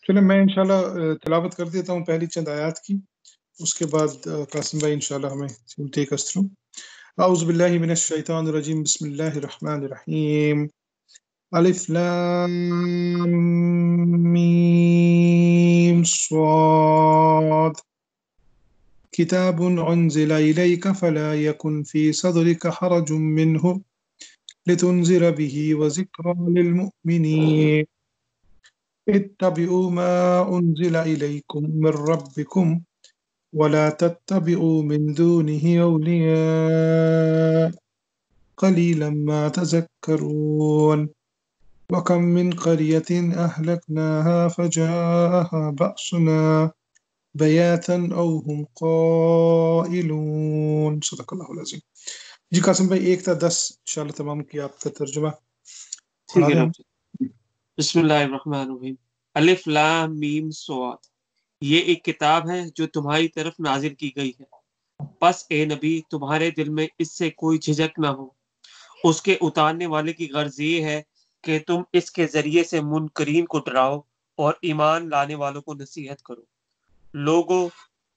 چلیں میں انشاءاللہ تلاوت کر دیتا ہوں پہلی چند آیات کی، اس کے بعد قاسم بھائی انشاءاللہ ہمیں ٹیک اس تھرو۔ اعوذ باللہ من الشیطان الرجیم، بسم اللہ الرحمن الرحیم۔ الف لام میم صاد کتاب انزل الیک فلا یکن فی صدرک حرج منه لتنذر به وذکرى للمؤمنین اتبعوا ما انزل الیکم من ربکم ولا تتبعوا من دونه أولياء قليلا ما تذكرون وكم من قرية أهلكناها فجاءها بأسنا بياتا أو هم قائلون۔ صدق اللہ العظیم۔ جی قاسم بھائی 1 تا 10 انشاءاللہ تمام کیا آپ کا ترجمہ ٹھیک پڑھا ہے دیں۔ ڈاکٹر۔ بسم اللہ الرحمن الرحیم۔ الف لام میم صاد، یہ ایک کتاب ہے جو تمہاری طرف نازل کی گئی ہے، پس اے نبی تمہارے دل میں اس سے کوئی جھجک نہ ہو۔ اس کے اتارنے والے کی غرض یہ ہے کہ تم اس کے ذریعے سے منکرین کو ڈراؤ اور ایمان لانے والوں کو نصیحت کرو۔ لوگو،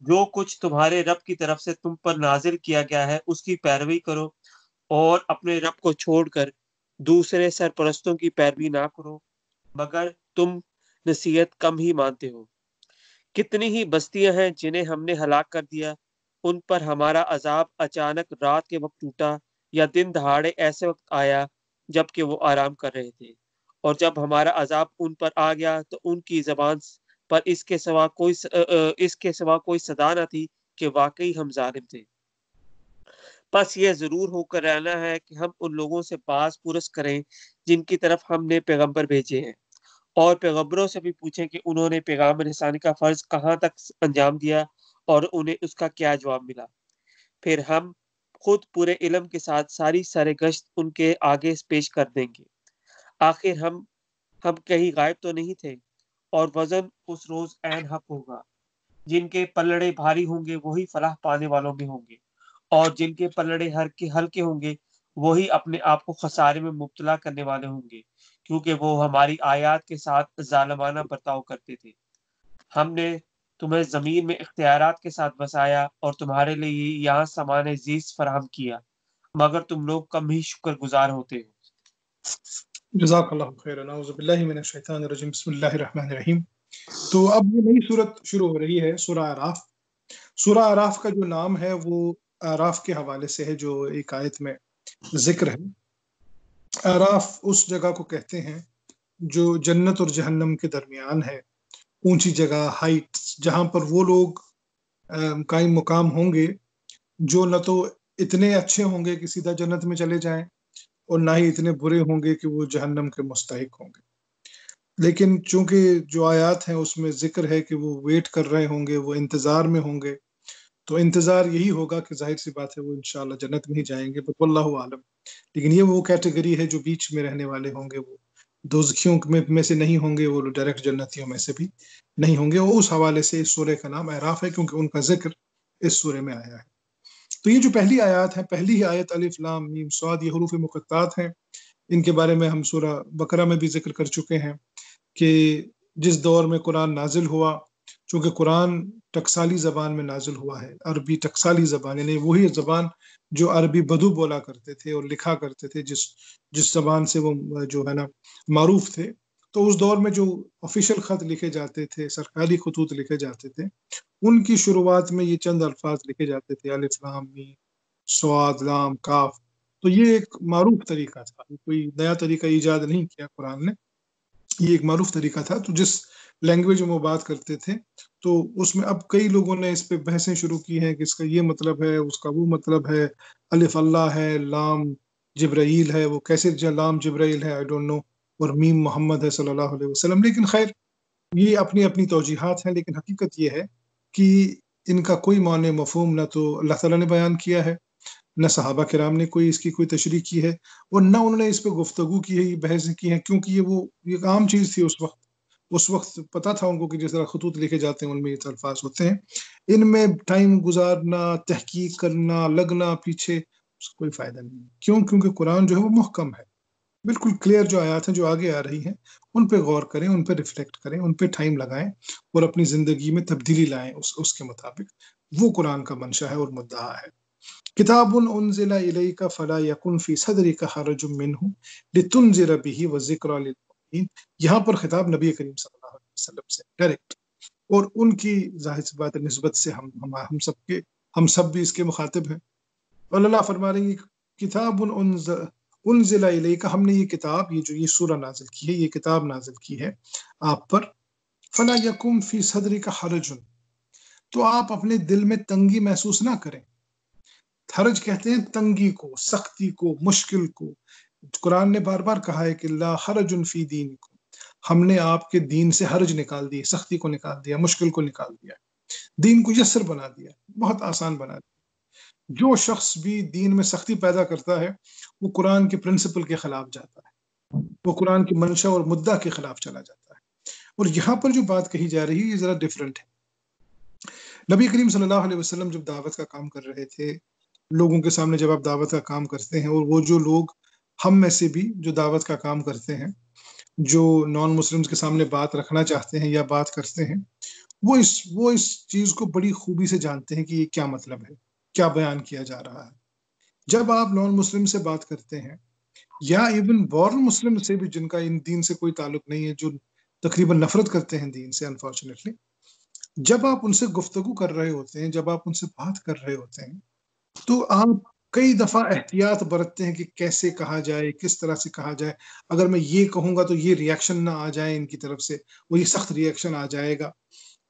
جو کچھ تمہارے رب کی طرف سے تم پر نازل کیا گیا ہے اس کی پیروی کرو اور اپنے رب کو چھوڑ کر دوسرے سرپرستوں کی پیروی نہ کرو، مگر تم نصیحت کم ہی مانتے ہو۔ کتنی ہی بستیاں ہیں جنہیں ہم نے ہلاک کر دیا، ان پر ہمارا عذاب اچانک رات کے وقت ٹوٹا یا دن دہاڑے ایسے وقت آیا جب کہ وہ آرام کر رہے تھے، اور جب ہمارا عذاب ان پر آ گیا تو ان کی زبان پر اس کے سوا کوئی صدا نہ تھی کہ واقعی ہم ظالم تھے۔ پس یہ ضرور ہو کر رہنا ہے کہ ہم ان لوگوں سے باز پرس کریں جن کی طرف ہم نے پیغمبر بھیجے ہیں، اور پیغمبروں سے بھی پوچھیں کہ انہوں نے پیغام رسانی کا فرض کہاں تک انجام دیا اور انہیں اس کا کیا جواب ملا۔ پھر ہم خود پورے علم کے ساتھ ساری سرگشت ان کے آگے پیش کر دیں گے۔ آخر ہم کہیں غائب تو نہیں تھے، اور وزن اس روز عین حق ہوگا۔ جن کے پلڑے بھاری ہوں گے وہی فلاح پانے والوں میں ہوں گے، اور جن کے پلڑے ہلکے ہوں گے وہی اپنے آپ کو خسارے میں مبتلا کرنے والے ہوں گے، کیونکہ وہ ہماری آیات کے ساتھ ظالمانہ برتاؤ کرتے تھے۔ ہم نے تمہیں زمین میں اختیارات کے ساتھ بسایا اور تمہارے لیے یہاں سامان زیست فراہم کیا، مگر تم لوگ کم ہی شکر گزار ہوتے ہو۔ جزاک اللہ خیر۔ اعوذ باللہ من الشیطان الرجیم، بسم اللہ الرحمن الرحیم۔ تو اب یہ نئی صورت شروع ہو رہی ہے، سورہ اعراف۔ سورہ اعراف کا جو نام ہے وہ اعراف کے حوالے سے ہے جو ایک آیت میں ذکر ہے۔ اعراف اس جگہ کو کہتے ہیں جو جنت اور جہنم کے درمیان ہے، اونچی جگہ، ہائٹ، جہاں پر وہ لوگ قائم مقام ہوں گے جو نہ تو اتنے اچھے ہوں گے کہ سیدھا جنت میں چلے جائیں، اور نہ ہی اتنے برے ہوں گے کہ وہ جہنم کے مستحق ہوں گے۔ لیکن چونکہ جو آیات ہیں اس میں ذکر ہے کہ وہ ویٹ کر رہے ہوں گے، وہ انتظار میں ہوں گے، تو انتظار یہی ہوگا کہ ظاہر سی بات ہے وہ انشاءاللہ جنت میں ہی جائیں گے، بس واللہ عالم۔ لیکن یہ وہ کیٹیگری ہے جو بیچ میں رہنے والے ہوں گے، وہ دوزخیوں میں سے نہیں ہوں گے، وہ ڈائریکٹ جنتیوں میں سے بھی نہیں ہوں گے۔ اور اس حوالے سے اس سورہ کا نام اعراف ہے کیونکہ ان کا ذکر اس سورہ میں آیا ہے۔ تو یہ جو پہلی آیات ہے، پہلی ہی آیت الف لام میم صاد، یہ حروف مقطعات ہیں۔ ان کے بارے میں ہم سورہ بقرہ میں بھی ذکر کر چکے ہیں کہ جس دور میں قرآن نازل ہوا، چونکہ قرآن ٹکسالی زبان میں نازل ہوا ہے، عربی ٹکسالی زبان، یعنی وہی زبان جو عربی بدو بولا کرتے تھے اور لکھا کرتے تھے، جس زبان سے وہ جو ہے نا معروف تھے۔ تو اس دور میں جو آفیشیل خط لکھے جاتے تھے، سرکاری خطوط لکھے جاتے تھے، ان کی شروعات میں یہ چند الفاظ لکھے جاتے تھے، الف لام میم صاد لام کاف۔ تو یہ ایک معروف طریقہ تھا، کوئی نیا طریقہ ایجاد نہیں کیا قرآن نے، یہ ایک معروف طریقہ تھا۔ تو جس لینگویج میں وہ بات کرتے تھے، تو اس میں اب کئی لوگوں نے اس پہ بحثیں شروع کی ہیں کہ اس کا یہ مطلب ہے، اس کا وہ مطلب ہے، الف اللہ ہے، لام جبرائیل ہے، وہ کیسے لام جبرائیل ہے آئی ڈونٹ نو، اور میم محمد ہے صلی اللہ علیہ وسلم۔ لیکن خیر یہ اپنی اپنی توجیحات ہیں، لیکن حقیقت یہ ہے کہ ان کا کوئی معنی مفہوم نہ تو اللہ تعالیٰ نے بیان کیا ہے، نہ صحابہ کرام نے کوئی اس کی کوئی تشریح کی ہے، اور نہ انہوں نے اس پہ گفتگو کی ہے، بحث کی ہے، کیونکہ یہ عام چیز تھی اس وقت پتہ تھا ان کو کہ جس طرح خطوط لکھے جاتے ہیں ان میں یہ الفاظ ہوتے ہیں۔ ان میں ٹائم گزارنا، تحقیق کرنا، لگنا پیچھے، اس کا کوئی فائدہ نہیں ہے۔ کیونکہ قرآن جو ہے وہ محکم ہے، بالکل کلیئر جو آیات ہیں جو آگے آ رہی ہیں ان پہ غور کریں، ان پہ ریفلیکٹ کریں، ان پہ ٹائم لگائیں اور اپنی زندگی میں تبدیلی لائیں اس کے مطابق. وہ قرآن کا منشا ہے اور مدعا ہے. کتاب انزل الیک فلا یکن فی صدرک حرج منہ لتنذر بہ وذکری للمؤمنین. یہاں پر خطاب نبی کریم صلی اللہ علیہ وسلم سے ڈائریکٹ، اور ان کی ظاہر سی بات نسبت سے ہم سب بھی اس کے مخاطب ہیں. اور اللہ فرما رہے ہیں کتاب انزل الیک، ہم نے یہ کتاب، یہ سورہ نازل کی ہے، یہ کتاب نازل کی ہے آپ پر. فلا یکن فی صدرک حرج، تو آپ اپنے دل میں تنگی محسوس نہ کریں. حرج کہتے ہیں تنگی کو، سختی کو، مشکل کو. قرآن نے بار بار کہا ہے کہ لا حرج فی دینکم، ہم نے آپ کے دین سے حرج نکال دی، سختی کو نکال دیا، مشکل کو نکال دیا، دین کو یسر بنا دیا، بہت آسان بنا دیا. جو شخص بھی دین میں سختی پیدا کرتا ہے وہ قرآن کے پرنسپل کے خلاف جاتا ہے، وہ قرآن کی منشا اور مدعا کے خلاف چلا جاتا ہے. اور یہاں پر جو بات کہی جا رہی ہے یہ ذرا ڈفرینٹ ہے. نبی کریم صلی اللہ علیہ وسلم جب دعوت کا کام کر رہے تھے، لوگوں کے سامنے جب آپ دعوت کا کام کرتے ہیں، اور وہ جو لوگ ہم میں سے بھی جو دعوت کا کام کرتے ہیں، جو نان مسلمز کے سامنے بات رکھنا چاہتے ہیں یا بات کرتے ہیں، وہ اس چیز کو بڑی خوبی سے جانتے ہیں کہ یہ کیا مطلب ہے، کیا بیان کیا جا رہا ہے. جب آپ نان مسلم سے بات کرتے ہیں یا ایون بورن مسلم سے بھی جن کا ان دین سے کوئی تعلق نہیں ہے، جو تقریباً نفرت کرتے ہیں دین سے انفارچونیٹلی، جب آپ ان سے گفتگو کر رہے ہوتے ہیں، جب آپ ان سے بات کر رہے ہوتے ہیں، تو آپ کئی دفعہ احتیاط برتتے ہیں کہ کیسے کہا جائے، کس طرح سے کہا جائے. اگر میں یہ کہوں گا تو یہ ریاکشن نہ آ جائے ان کی طرف سے، وہ یہ سخت ریاکشن آ جائے گا.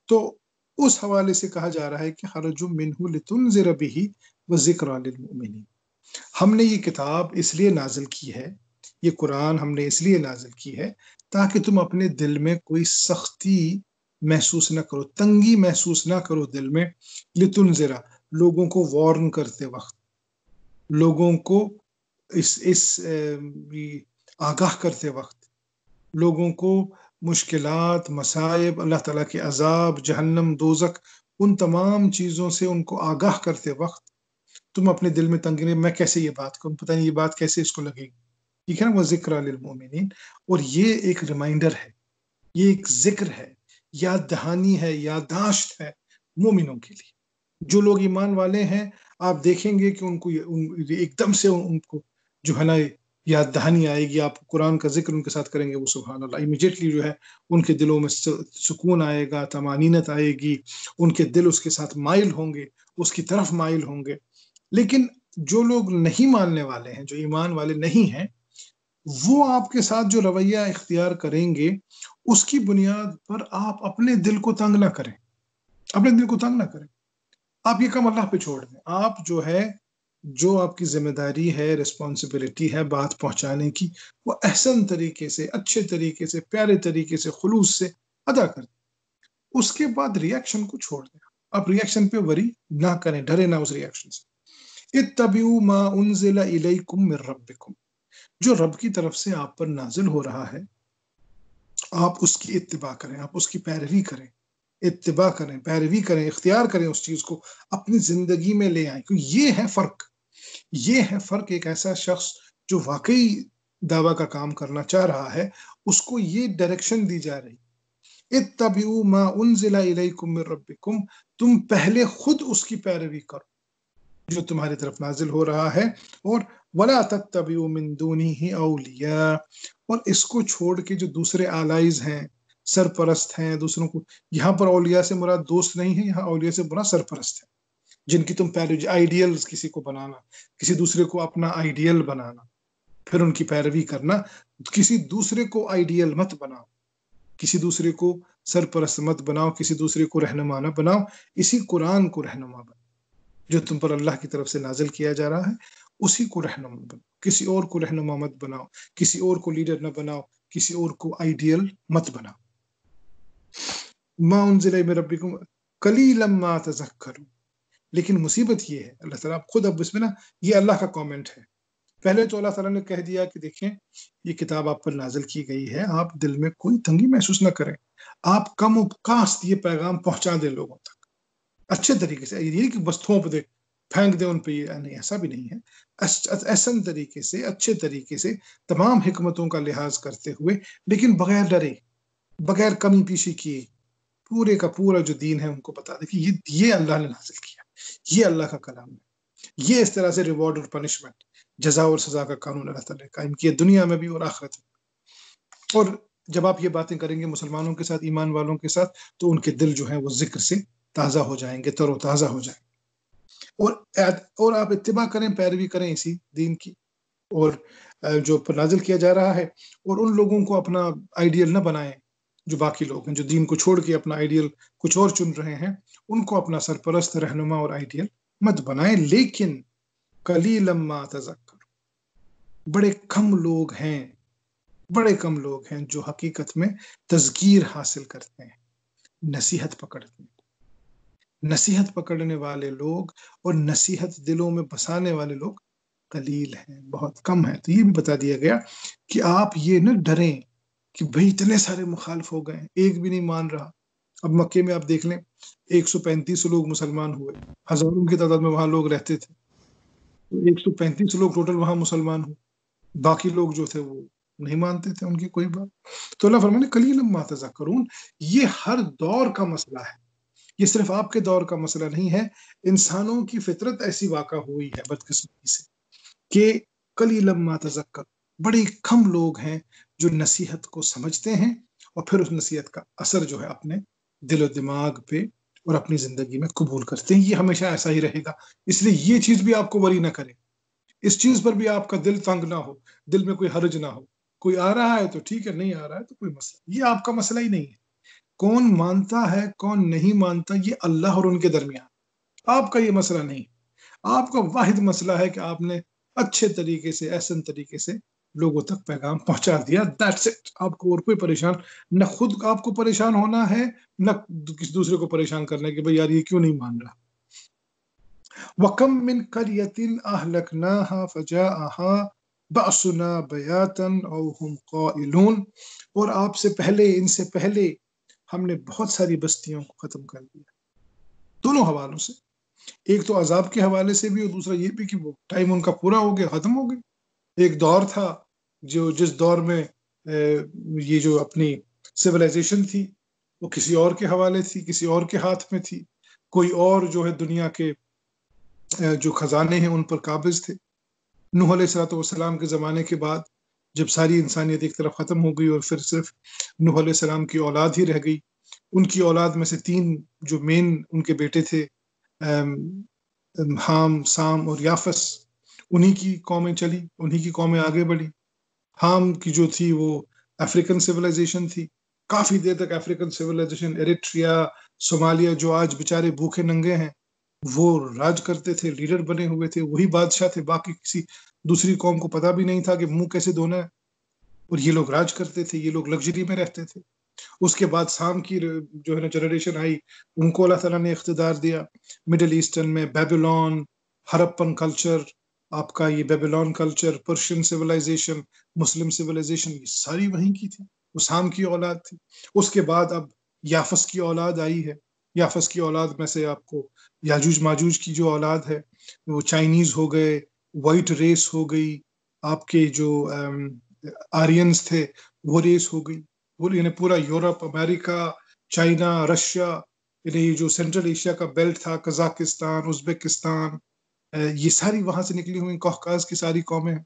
تو اس حوالے سے کہا جا رہا ہے کہ حرج منہ لتنذر بہ وذکری للمؤمنین. ہم نے یہ کتاب اس لیے نازل کی ہے، یہ قرآن ہم نے اس لیے نازل کی ہے تاکہ تم اپنے دل میں کوئی سختی محسوس نہ کرو، تنگی محسوس نہ کرو دل میں. لتنذرا، لوگوں کو وارن کرتے وقت، لوگوں کو اس آگاہ کرتے وقت، لوگوں کو مشکلات، مصائب، اللہ تعالیٰ کے عذاب، جہنم، دوزخ، ان تمام چیزوں سے ان کو آگاہ کرتے وقت تم اپنے دل میں تنگی نہیں، میں کیسے یہ بات کروں، پتہ نہیں یہ بات کیسے اس کو لگے گی. ٹھیک ہے نا، وہ ذکر للمؤمنین. اور یہ ایک ریمائنڈر ہے، یہ ایک ذکر ہے، یاد دہانی ہے، یادداشت ہے مومنوں کے لیے. جو لوگ ایمان والے ہیں آپ دیکھیں گے کہ ان کو ایک دم سے ان کو جو ہے نا یاد دہانی آئے گی. آپ قرآن کا ذکر ان کے ساتھ کریں گے، وہ سبحان اللہ امیجیٹلی جو ہے ان کے دلوں میں سکون آئے گا، طمانینت آئے گی، ان کے دل اس کے ساتھ مائل ہوں گے، اس کی طرف مائل ہوں گے. لیکن جو لوگ نہیں ماننے والے ہیں، جو ایمان والے نہیں ہیں، وہ آپ کے ساتھ جو رویہ اختیار کریں گے اس کی بنیاد پر آپ اپنے دل کو تنگ نہ کریں، اپنے دل کو تنگ نہ کریں. آپ یہ کام اللہ پہ چھوڑ دیں. آپ جو آپ کی ذمہ داری ہے، رسپانسبلٹی ہے بات پہنچانے کی، وہ احسن طریقے سے، اچھے طریقے سے، پیارے طریقے سے، خلوص سے ادا کر دیں. اس کے بعد ریاکشن کو چھوڑ دیں. آپ ریاکشن پہ وری نہ کریں، ڈرے نہ اس ریاکشن سے. اتبعوا ما انزل الیکم من ربکم، جو رب کی طرف سے آپ پر نازل ہو رہا ہے آپ اس کی اتباع کریں، آپ اس کی پیروی کریں. اتباع کریں، پیروی کریں، اختیار کریں اس چیز کو، اپنی زندگی میں لے آئیں. کیونکہ یہ ہے فرق، یہ ہے فرق. ایک ایسا شخص جو واقعی دعویٰ کا کام کرنا چاہ رہا ہے، اس کو یہ ڈائریکشن دی جا رہی، اتبعوا ما انزل الیکم من ربکم، تم پہلے خود اس کی پیروی کرو جو تمہاری طرف نازل ہو رہا ہے. اور ولا تتبعوا من دونه اولیاء، اور اس کو چھوڑ کے جو دوسرے آلائز ہیں، سرپرست ہیں دوسروں کو. یہاں پر اولیاء سے مراد دوست نہیں ہے، یہاں اولیاء سے مراد سرپرست ہے جن کی تم پیروی، آئیڈیلز کسی کو بنانا، کسی دوسرے کو اپنا آئیڈیل بنانا، پھر ان کی پیروی کرنا. کسی دوسرے کو آئیڈیل مت بناؤ، کسی دوسرے کو سرپرست مت بناؤ، کسی دوسرے کو رہنما نہ بناؤ. اسی قرآن کو رہنما بناؤ جو تم پر اللہ کی طرف سے نازل کیا جا رہا ہے، اسی کو رہنما بناؤ. کسی اور کو رہنما مت بناؤ، کسی اور کو لیڈر نہ بناؤ، کسی اور کو آئیڈیل مت بناؤ. ما انزل من ربکم قلیلا ما تذکرون. لیکن مصیبت یہ ہے، اللہ تعالیٰ خود اب اس میں نا یہ اللہ کا کامنٹ ہے. پہلے تو اللہ تعالیٰ نے کہہ دیا کہ دیکھیں یہ کتاب آپ پر نازل کی گئی ہے، آپ دل میں کوئی تنگی محسوس نہ کریں، آپ کم و کاست یہ پیغام پہنچا دیں لوگوں تک اچھے طریقے سے. یہ نہیں کہ بس تھوپ دے، پھینک دے ان پہ، یہ نہیں، ایسا بھی نہیں ہے. احسن طریقے سے، اچھے طریقے سے تمام حکمتوں کا لحاظ کرتے ہوئے، لیکن بغیر ڈرے، بغیر کمی پیشی کیے، پورے کا پورا جو دین ہے ان کو بتا دے کہ یہ اللہ نے نازل کیا، یہ اللہ کا کلام ہے، یہ اس طرح سے ریوارڈ اور پنشمنٹ، جزا اور سزا کا قانون اللہ تعالیٰ نے قائم کیا دنیا میں بھی اور آخرت میں۔ اور جب آپ یہ باتیں کریں گے مسلمانوں کے ساتھ، ایمان والوں کے ساتھ، تو ان کے دل جو ہیں وہ ذکر سے تازہ ہو جائیں گے، تر و تازہ ہو جائیں گے، اور آپ اتباع کریں، پیروی کریں اسی دین کی، اور جو نازل کیا جا رہا ہے، اور ان لوگوں کو اپنا آئیڈیل نہ بنائیں جو باقی لوگ ہیں، جو دین کو چھوڑ کے اپنا آئیڈیل کچھ اور چن رہے ہیں، ان کو اپنا سرپرست، رہنما اور آئیڈیل مت بنائیں۔ لیکن قلیلا ما تذکر، بڑے کم لوگ ہیں، بڑے کم لوگ ہیں جو حقیقت میں تذکیر حاصل کرتے ہیں، نصیحت پکڑتے ہیں۔ نصیحت پکڑنے والے لوگ اور نصیحت دلوں میں بسانے والے لوگ قلیل ہیں، بہت کم ہیں۔ تو یہ بھی بتا دیا گیا کہ آپ یہ نہ ڈریں کہ بھئی اتنے سارے مخالف ہو گئے، ایک بھی نہیں مان رہا۔ اب مکے میں آپ دیکھ لیں 135 لوگ مسلمان ہوئے، ہزاروں کی تعداد میں وہاں لوگ رہتے تھے، 135 لوگ ٹوٹل وہاں مسلمان ہوئے، باقی لوگ جو تھے وہ نہیں مانتے تھے ان کی کوئی بات۔ تو اللہ فرمانے قلیلا ما تذکرون، یہ ہر دور کا مسئلہ ہے، یہ صرف آپ کے دور کا مسئلہ نہیں ہے، انسانوں کی فطرت ایسی واقع ہوئی ہے بدقسمتی سے کہ قلیلا ما تذکر، بڑے کم لوگ ہیں جو نصیحت کو سمجھتے ہیں اور پھر اس نصیحت کا اثر جو ہے اپنے دل و دماغ پہ اور اپنی زندگی میں قبول کرتے ہیں۔ یہ ہمیشہ ایسا ہی رہے گا، اس لیے یہ چیز بھی آپ کو وری نہ کرے، اس چیز پر بھی آپ کا دل تنگ نہ ہو، دل میں کوئی حرج نہ ہو، کوئی آ رہا ہے تو ٹھیک ہے، نہیں آ رہا ہے تو کوئی مسئلہ، یہ آپ کا مسئلہ ہی نہیں ہے۔ کون مانتا ہے کون نہیں مانتا یہ اللہ اور ان کے درمیان، آپ کا یہ مسئلہ نہیں، آپ کا واحد مسئلہ ہے کہ آپ نے اچھے طریقے سے، احسن طریقے سے لوگوں تک پیغام پہنچا دیا، دیٹس اٹ۔ آپ کو اور کوئی پریشان نہ، خود آپ کو پریشان ہونا ہے نہ کسی دوسرے کو پریشان کرنا ہے کہ بھئی یار یہ کیوں نہیں مان رہا۔ وَكَم مِّن قَرْيَةٍ أَهْلَكْنَاهَا فَجَاءَهَا بَأْسُنَا بَيَاتًا أَوْ هُمْ قَائِلُونَ، اور آپ سے پہلے، ان سے پہلے ہم نے بہت ساری بستیوں کو ختم کر دیا، دونوں حوالوں سے، ایک تو عذاب کے حوالے سے بھی اور دوسرا یہ بھی کہ وہ ٹائم ان کا پورا ہو گیا، ختم ہو گئی۔ ایک دور تھا جس دور میں یہ جو اپنی سویلائزیشن تھی وہ کسی اور کے حوالے تھی، کسی اور کے ہاتھ میں تھی، کوئی اور جو ہے دنیا کے جو خزانے ہیں ان پر قابض تھے۔ نوح علیہ السلام کے زمانے کے بعد جب ساری انسانیت ایک طرف ختم ہو گئی اور پھر صرف نوح علیہ السلام کی اولاد ہی رہ گئی، ان کی اولاد میں سے 3 جو مین ان کے بیٹے تھے، حام، سام اور یافس، انہی کی قومیں چلی، انہی کی قومیں آگے بڑھی۔ حام کی جو تھی وہ افریقن سیولائزیشن تھی، کافی دیر تک افریقن سیولائزیشن، ایریٹریا، صومالیہ، جو آج بیچارے بھوکے ننگے ہیں، وہ راج کرتے تھے، لیڈر بنے ہوئے تھے، وہی بادشاہ تھے، باقی کسی دوسری قوم کو پتا بھی نہیں تھا کہ منہ کیسے دھونا ہے، اور یہ لوگ راج کرتے تھے، یہ لوگ لگژری میں رہتے تھے۔ اس کے بعد سام کی جو ہے نا جنریشن آئی، ان کو اللہ تعالیٰ نے اقتدار دیا، مڈل ایسٹرن میں بیبیلون، ہرپن کلچر، آپ کا یہ بیبیلون کلچر، پرشین سیولائزیشن، مسلم سیولائزیشن، یہ ساری وہیں کی تھی، وہ سام کی اولاد تھی۔ اس کے بعد اب یافس کی اولاد آئی ہے، یافس کی اولاد میں سے آپ کو یاجوج ماجوج کی جو اولاد ہے وہ چائنیز ہو گئے، وائٹ ریس ہو گئی، آپ کے جو آرینز تھے وہ ریس ہو گئی، یعنی پورا یورپ، امریکہ، چائنا، رشیا، یعنی یہ جو سینٹرل ایشیا کا بیلٹ تھا، قزاقستان، ازبکستان، یہ ساری وہاں سے نکلی ہوئی قوقاز کی ساری قومیں ہیں۔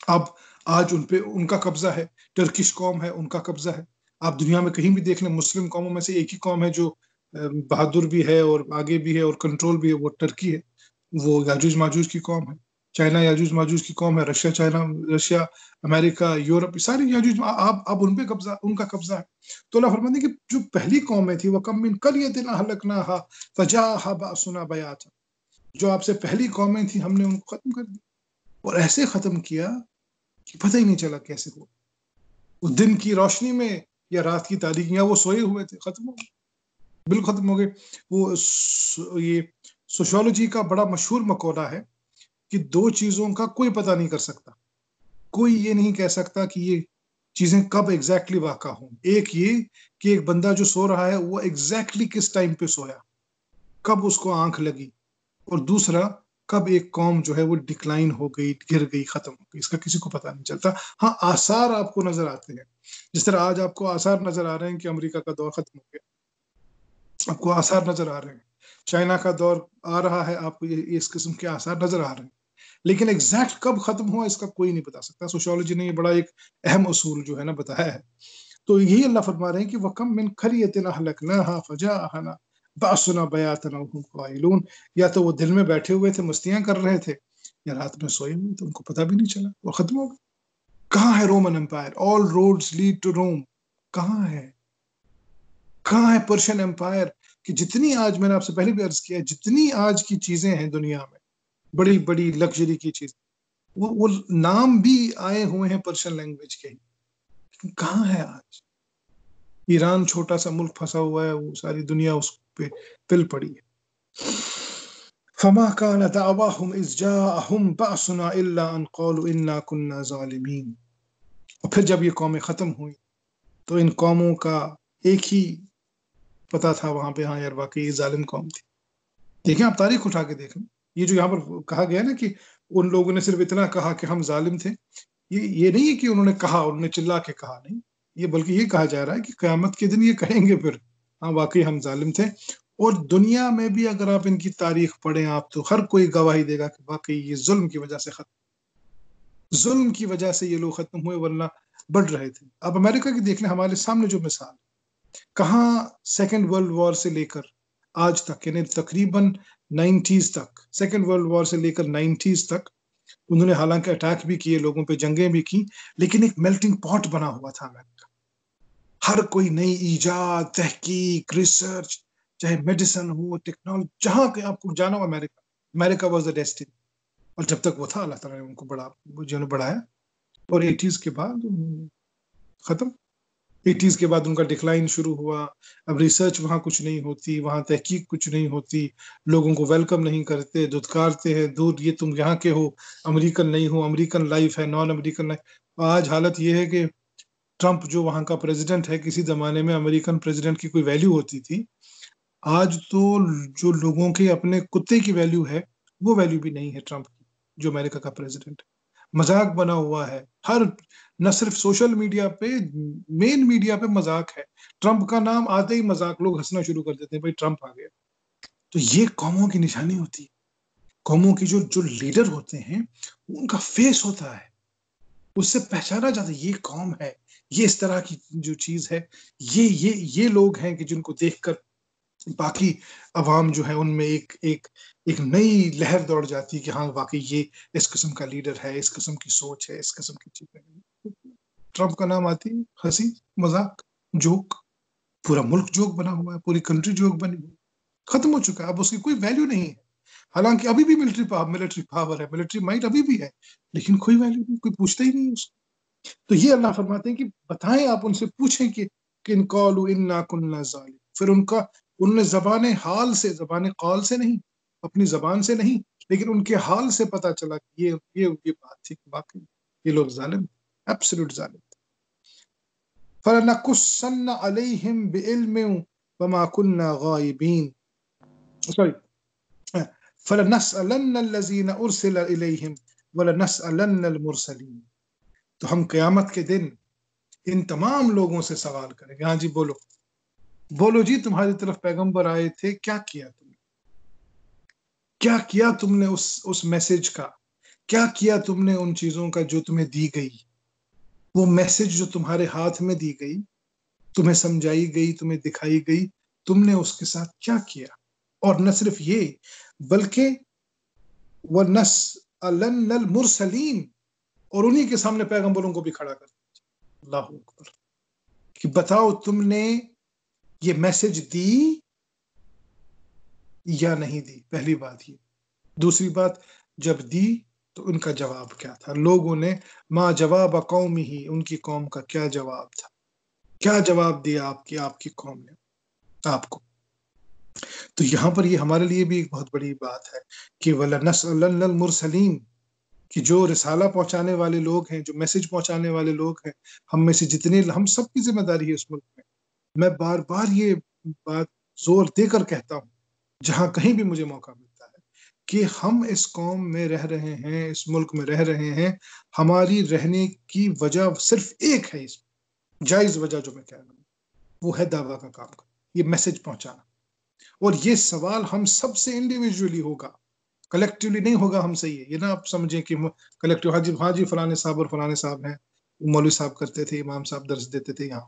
اب آج ان پہ ان کا قبضہ ہے، ٹرکش قوم ہے، ان کا قبضہ ہے۔ آپ دنیا میں کہیں بھی دیکھ لیں، مسلم قوموں میں سے ایک ہی قوم ہے جو بہادر بھی ہے اور آگے بھی ہے اور کنٹرول بھی ہے، وہ ٹرکی ہے، وہ یاجوج ماجوج کی قوم ہے۔ چائنا یاجوج ماجوج کی قوم ہے، رشیا، امریکہ، یورپ، ساری یاجوج اب ان پہ قبضہ، ان کا قبضہ ہے۔ تو اللہ فرماتے ہیں کہ جو پہلی قومیں تھی، وَكَم مِّن قَرْيَةٍ أَهْلَكْنَاهَا فَجَاءَهَا بَأْسُنَا بَيَاتًا، جو آپ سے پہلی قومیں تھیں ہم نے ان کو ختم کر دیا، اور ایسے ختم کیا کہ پتہ ہی نہیں چلا کیسے ہوا، وہ دن کی روشنی میں یا رات کی تاریکی، یا وہ سوئے ہوئے تھے، ختم ہو گئے، بالکل ختم ہو گئے۔ وہ یہ سوشیولوجی کا بڑا مشہور مقولہ ہے کہ 2 چیزوں کا کوئی پتہ نہیں کر سکتا، کوئی یہ نہیں کہہ سکتا کہ یہ چیزیں کب ایگزیکٹلی واقع ہوں۔ ایک یہ کہ ایک بندہ جو سو رہا ہے وہ ایگزیکٹلی کس ٹائم پہ سویا، کب اس کو آنکھ لگی، اور دوسرا کب ایک قوم جو ہے وہ ڈکلائن ہو گئی، گر گئی، ختم ہو گئی، اس کا کسی کو پتہ نہیں چلتا. ہاں آثار آپ کو نظر آتے ہیں، جس طرح آج آپ کو آثار نظر آ رہے ہیں کہ امریکہ کا دور ختم ہو گیا، آپ کو آثار نظر آ رہے ہیں. چائنا کا دور آ رہا ہے، آپ کو اس قسم کے آثار نظر آ رہے ہیں. لیکن ایگزیکٹ کب ختم ہوا اس کا کوئی نہیں بتا سکتا. سوشیولوجی نے یہ بڑا ایک اہم اصول جو ہے نا بتایا ہے. تو یہی اللہ فرما رہے ہیں کہ وَكَم مِّن قَرْيَةٍ أَهْلَكْنَاهَا فَجَاءَهَا بَأْسُنَا بَيَاتًا وَهُمْ قَائِلُونَ. یا تو وہ دل میں بیٹھے ہوئے تھے، مستیاں کر رہے تھے، یا رات میں سوئے ہوئے تھے، ان کو پتہ بھی نہیں چلا، وہ ختم ہو گئے. کہاں ہے Roman empire? All roads lead to Rome. کہاں ہے؟ کہاں ہے پرشین امپائر؟ کہ جتنی آج میں نے آپ سے پہلے بھی عرض کیا، جتنی آج کی چیزیں ہیں دنیا میں، بڑی بڑی لگژری کی چیز، وہ نام بھی آئے ہوئے ہیں پرشین لینگویج کے. کہاں ہے آج؟ ایران چھوٹا سا ملک پھنسا ہوا ہے، وہ ساری دنیا اس پہ پل پڑی ہے. فما كان دعواهم اذ جاءهم بأسنا الا ان قالوا انا كنا ظالمين. اور پھر جب یہ قومیں ختم ہوئی تو ان قوموں کا ایک ہی پتا تھا وہاں پہ، ہاں یار واقعی یہ ظالم قوم تھی. دیکھیں آپ تاریخ اٹھا کے دیکھیں، یہ جو یہاں پر کہا گیا نا کہ ان لوگوں نے صرف اتنا کہا کہ ہم ظالم تھے، یہ نہیں ہے کہ انہوں نے کہا، انہوں نے چلا کے کہا، نہیں، یہ بلکہ یہ کہا جا رہا ہے کہ قیامت کے دن یہ کہیں گے پھر، ہاں واقعی ہم ظالم تھے. اور دنیا میں بھی اگر آپ ان کی تاریخ پڑھیں آپ، تو ہر کوئی گواہی دے گا کہ واقعی یہ ظلم کی وجہ سے ظلم کی وجہ سے یہ لوگ ختم ہوئے، ورنہ بڑھ رہے تھے. اب امریکہ کی دیکھ لیں، ہمارے سامنے جو مثال، کہاں سیکنڈ ورلڈ وار سے لے کر آج تک، یعنی تقریباً 90s تک، سیکنڈ ورلڈ وار سے لے کر 90s تک انہوں نے حالانکہ اٹیک بھی کیے، لوگوں پہ جنگیں بھی کی، لیکن ایک میلٹنگ پاٹ بنا ہوا تھا امریکہ. ہر کوئی نئی ایجاد، تحقیق، ریسرچ، چاہے میڈیسن ہو، ٹیکنالوجی، جہاں کہ آپ کو جانا ہو امریکہ واز دا ڈیسٹنی. اور جب تک وہ تھا اللہ تعالیٰ نے ان کو بڑھایا. اور 80s کے بعد ختم. 80s کے بعد ان کا ڈکلائن شروع ہوا. اب ریسرچ وہاں کچھ نہیں ہوتی، وہاں تحقیق کچھ نہیں ہوتی، لوگوں کو ویلکم نہیں کرتے، دھتکارتے ہیں، دور یہ تم یہاں کے ہو، امریکن نہیں ہو، امریکن لائف ہے، نان امریکن لائف. آج حالت یہ ہے کہ ٹرمپ جو وہاں کا پریزیڈنٹ ہے، کسی زمانے میں امریکن پریزیڈنٹ کی کوئی ویلیو ہوتی تھی، آج تو جو لوگوں کے اپنے کتے کی ویلیو ہے، وہ ویلیو بھی نہیں ہے ٹرمپ کی، جو امریکہ کا پریزیڈنٹ. مذاق بنا ہوا ہے ہر، نہ صرف سوشل میڈیا پہ، مین میڈیا پہ مذاق ہے. ٹرمپ کا نام آتے ہی مذاق، لوگ ہنسنا شروع کر دیتے ہیں، بھائی ٹرمپ آ گیا. تو یہ قوموں کی نشانی ہوتی ہے. قوموں کی جو لیڈر ہوتے ہیں، ان کا فیس ہوتا ہے، اس سے پہچانا جاتا ہے یہ قوم ہے، یہ اس طرح کی جو چیز ہے، یہ لوگ ہیں کہ جن کو دیکھ کر باقی عوام جو ہے ان میں ایک نئی لہر دوڑ جاتی ہے کہ ہاں واقعی یہ اس قسم کا لیڈر ہے، اس قسم کی سوچ ہے، اس قسم کی چیزیں. ٹرمپ کا نام آتی ہے، ہنسی، مذاق، جوک. پورا ملک جوک بنا ہوا ہے، پوری کنٹری جوک بنی ہوئی، ختم ہو چکا ہے. اب اس کی کوئی ویلیو نہیں ہے. حالانکہ ابھی بھی ملٹری پاور ہے، ملٹری مائٹ ابھی بھی ہے، لیکن کوئی ویلیو نہیں، کوئی پوچھتا ہی نہیں اس کو. تو یہ اللہ فرماتے ہیں کہ بتائیں، آپ ان سے پوچھیں کہ کن قالوا انا كنا ظالمين. پھر انہوں نے زبان حال سے، زبان قول سے نہیں، اپنی زبان سے نہیں، لیکن ان کے حال سے پتا چلا کہ یہ بات تھی کہ واقعی یہ لوگ ظالم، ایبسولوٹ ظالم. فَلَنَقُصَّنَّ عَلَيْهِمْ بِعِلْمٍ وَمَا كُنَّا غَائِبِينَ. sorry فَلَنَسْأَلَنَّ الَّذِينَ أُرْسِلَ إِلَيْهِمْ وَلَنَسْأَلَنَّ الْمُرْسَلِينَ. تو ہم قیامت کے دن ان تمام لوگوں سے سوال کریں گے. ہاں جی بولو جی، تمہاری طرف پیغمبر آئے تھے، کیا کیا تم نے؟ کیا کیا تم نے اس میسج کا؟ کیا کیا تم نے ان چیزوں کا جو تمہیں دی گئی؟ وہ میسج جو تمہارے ہاتھ میں دی گئی، تمہیں سمجھائی گئی، تمہیں دکھائی گئی، تم نے اس کے ساتھ کیا کیا؟ اور نہ صرف یہ، بلکہ وَنَسْأَلَنَّ الْمُرْسَلِينَ، اور انہی کے سامنے پیغمبروں کو بھی کھڑا کر دیا. اللہ اکبر. کہ بتاؤ تم نے یہ میسج دی یا نہیں دی؟ پہلی بات یہ. دوسری بات، جب دی تو ان کا جواب کیا تھا؟ لوگوں نے ما جواب قومی ہی، ان کی قوم کا کیا جواب تھا؟ کیا جواب دیا آپ کی قوم نے آپ کو؟ تو یہاں پر یہ ہمارے لیے بھی ایک بہت بڑی بات ہے کہ وَلَنَسْأَلَنَّ الْمُرْسَلِينَ، کہ جو رسالہ پہنچانے والے لوگ ہیں، جو میسج پہنچانے والے لوگ ہیں، ہم میں سے جتنے، ہم سب کی ذمہ داری ہے اس ملک میں. میں بار بار یہ بات زور دے کر کہتا ہوں، جہاں کہیں بھی مجھے موقع ملتا ہے، کہ ہم اس قوم میں رہ رہے ہیں، اس ملک میں رہ رہے ہیں، ہماری رہنے کی وجہ صرف ایک ہے، اس جائز وجہ جو میں کہہ رہا ہوں وہ ہے دعویٰ کا کام کرنا، یہ میسج پہنچانا. اور یہ سوال ہم سب سے انڈیویجولی ہوگا، کلیکٹیولی نہیں ہوگا ہم سے. یہ نہ آپ سمجھیں کہ کلیکٹیو ہاں جی فلانے صاحب اور فلانے صاحب ہیں، مولوی صاحب کرتے تھے، امام صاحب درس دیتے تھے. یہاں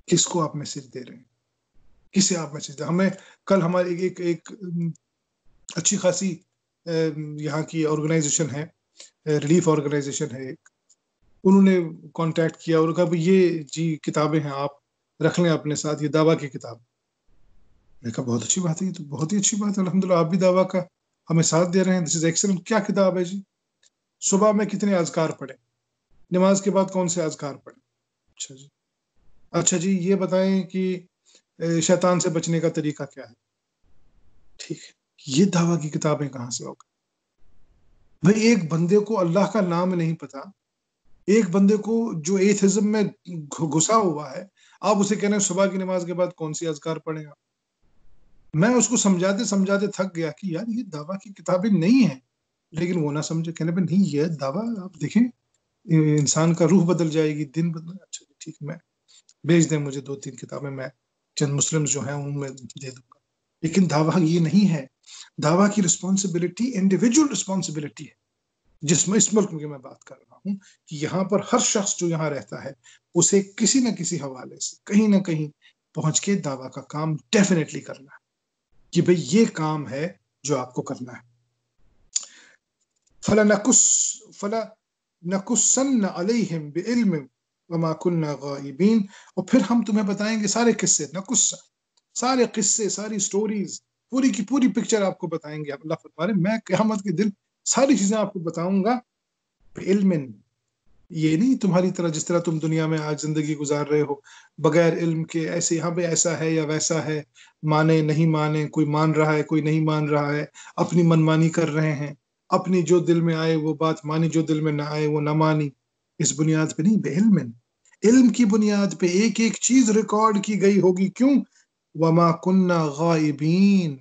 کس کو آپ میسج دے رہے ہیں؟ کسے آپ میسج دے رہے ہیں؟ ہمیں کل ہماری ایک اچھی خاصی یہاں کی آرگنائزیشن ہے، ریلیف آرگنائزیشن ہے ایک، انہوں نے کانٹیکٹ کیا اور کہا یہ جی کتابیں ہیں، آپ رکھ لیں اپنے ساتھ، یہ دعویٰ کی کتاب. میں کہا بہت اچھی بات ہے، یہ تو بہت ہی اچھی بات ہے، الحمدللہ آپ بھی دعویٰ کا ہمیں ساتھ دے رہے ہیں، دس از ایکسلنٹ. کیا کتاب ہے جی؟ صبح میں کتنے اذکار پڑھیں، نماز کے بعد کون سے اذکار پڑھیں. اچھا جی یہ بتائیں کہ شیطان سے بچنے کا طریقہ کیا ہے. ٹھیک ہے، یہ دعویٰ کی کتابیں کہاں سے ہوگا بھائی؟ ایک بندے کو اللہ کا نام نہیں پتا، ایک بندے کو جو ایتھزم میں گھسا ہوا ہے، آپ اسے کہنے صبح کی نماز کے بعد کون سی اذکار پڑھیں گا. میں اس کو سمجھاتے سمجھاتے تھک گیا کہ یار یہ دعویٰ کی کتابیں نہیں ہیں، لیکن وہ نہ سمجھے، کہنے پہ نہیں یہ دعویٰ آپ دیکھیں انسان کا روح بدل جائے گی، دن بدل. اچھا ٹھیک، میں بھیج دیں مجھے 2-3 کتابیں، میں چند مسلم جو ہیں ان میں دے دوں گا. لیکن دعویٰ یہ نہیں ہے. دعویٰ کی رسپانسبلٹی انڈیویجول رسپانسبلٹی ہے، جس میں اس ملک میں میں بات کر رہا ہوں کہ یہاں پر ہر شخص جو یہاں رہتا ہے اسے کسی نہ کسی حوالے سے کہیں نہ کہیں پہنچ کے دعویٰ کا کام ڈیفینیٹلی کرنا ہے کہ بھئی یہ کام ہے جو آپ کو کرنا ہے. فَلَنَقُصَّنَّ عَلَيْهِمْ بِعِلْمٍ وَمَا كُنَّا غَائِبِينَ. اور پھر ہم تمہیں بتائیں گے سارے قصے، نقص سارے قصے، ساری سٹوریز، پوری کی پوری پکچر آپ کو بتائیں گے. اللہ فرما رہے میں قیامت کے دن ساری چیزیں آپ کو بتاؤں گا. علم، یہ نہیں تمہاری طرح جس طرح تم دنیا میں آج زندگی گزار رہے ہو بغیر علم کے، ایسے یہاں پہ ایسا ہے یا ویسا ہے، مانے نہیں مانے، کوئی مان رہا ہے کوئی نہیں مان رہا ہے، اپنی منمانی کر رہے ہیں، اپنی جو دل میں آئے وہ بات مانی، جو دل میں نہ آئے وہ نہ مانی. اس بنیاد پہ نہیں، بے علم. علم کی بنیاد پہ ایک ایک چیز ریکارڈ کی گئی ہوگی. کیوں؟ وما کننا غائبین،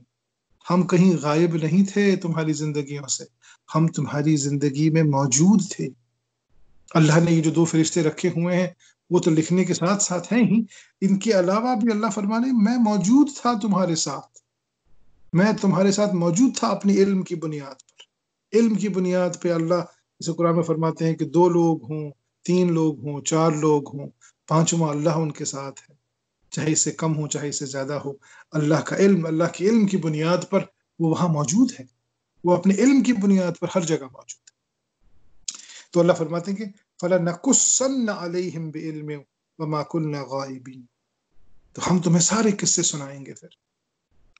ہم کہیں غائب نہیں تھے تمہاری زندگیوں سے، ہم تمہاری زندگی میں موجود تھے. اللہ نے یہ جو 2 فرشتے رکھے ہوئے ہیں وہ تو لکھنے کے ساتھ ساتھ ہیں ہی، ان کے علاوہ بھی اللہ فرمانے میں موجود تھا تمہارے ساتھ، میں تمہارے ساتھ موجود تھا اپنی علم کی بنیاد پر. علم کی بنیاد پہ اللہ جسے قرآن میں فرماتے ہیں کہ 2 لوگ ہوں، 3 لوگ ہوں، 4 لوگ ہوں، 5واں اللہ ان کے ساتھ ہے، چاہے اس سے کم ہو چاہے اس سے زیادہ ہو. اللہ کا علم، اللہ کے علم کی بنیاد پر وہ وہاں موجود ہے، وہ اپنے علم کی بنیاد پر ہر جگہ موجود ہے. تو اللہ فرماتے ہیں کہ فَلَنَقُصَّنَّ عَلَيْهِمْ بِعِلْمٍ وَمَا كُنَّا غَائِبِينَ. تو ہم تمہیں سارے قصے سنائیں گے.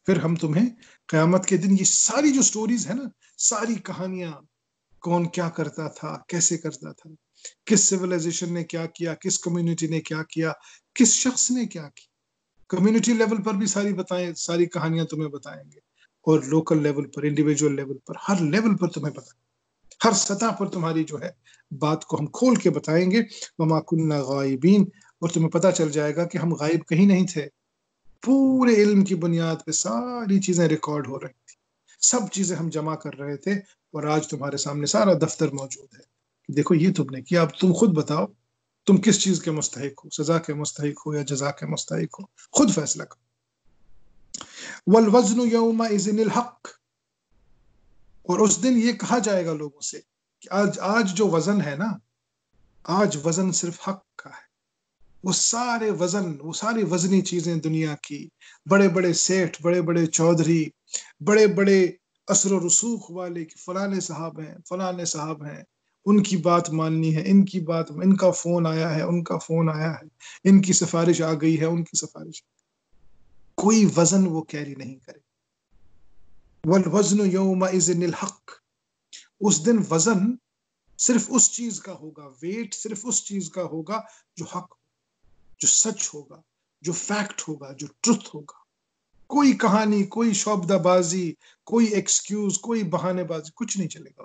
پھر ہم تمہیں قیامت کے دن یہ ساری جو سٹوریز ہیں نا، ساری کہانیاں، کون کیا کرتا تھا، کیسے کرتا تھا، کس سیولائزیشن نے کیا کیا، کس کمیونٹی نے کیا کیا، کس شخص نے کیا کیا، کمیونٹی لیول پر بھی ساری کہانیاں تمہیں بتائیں گے، اور لوکل لیول پر، انڈیویجول لیول پر، ہر لیول پر تمہیں بتائیں گے، ہر سطح پر تمہاری جو ہے بات کو ہم کھول کے بتائیں گے. وما کننا غائبین، اور تمہیں پتہ چل جائے گا کہ ہم غائب کہیں نہیں تھے. پورے علم کی بنیاد پہ ساری چیزیں ریکارڈ ہو رہی تھی، سب چیزیں ہم جمع کر رہے تھے، اور آج تمہارے سامنے سارا دفتر موجود ہے. دیکھو یہ تم نے کیا، اب تم خود بتاؤ تم کس چیز کے مستحق ہو، سزا کے مستحق ہو یا جزا کے مستحق ہو، خود فیصلہ کرو. والوزن یومئذ الحق، اور اس دن یہ کہا جائے گا لوگوں سے کہ آج جو وزن ہے نا، آج وزن صرف حق کا ہے. وہ سارے وزن، وہ ساری وزنی چیزیں دنیا کی، بڑے بڑے سیٹھ، بڑے بڑے چودھری، بڑے بڑے اثر و رسوخ والے کہ فلانے صاحب ہیں، فلانے صاحب ہیں، ان کی بات ماننی ہے، ان کی بات، ان کا فون آیا ہے، ان کا فون آیا ہے، ان کی سفارش آ گئی ہے، ان کی سفارش، کوئی وزن وہ کیری نہیں کرے. والوزن یومئذ الحق، اس دن وزن صرف اس چیز کا ہوگا، ویٹ صرف اس چیز کا ہوگا جو حق ہو، جو سچ ہوگا، جو فیکٹ ہوگا، جو ٹروتھ ہوگا. کوئی کہانی، کوئی شعبدہ بازی، کوئی ایکسکیوز، کوئی بہانے بازی، کچھ نہیں چلے گا.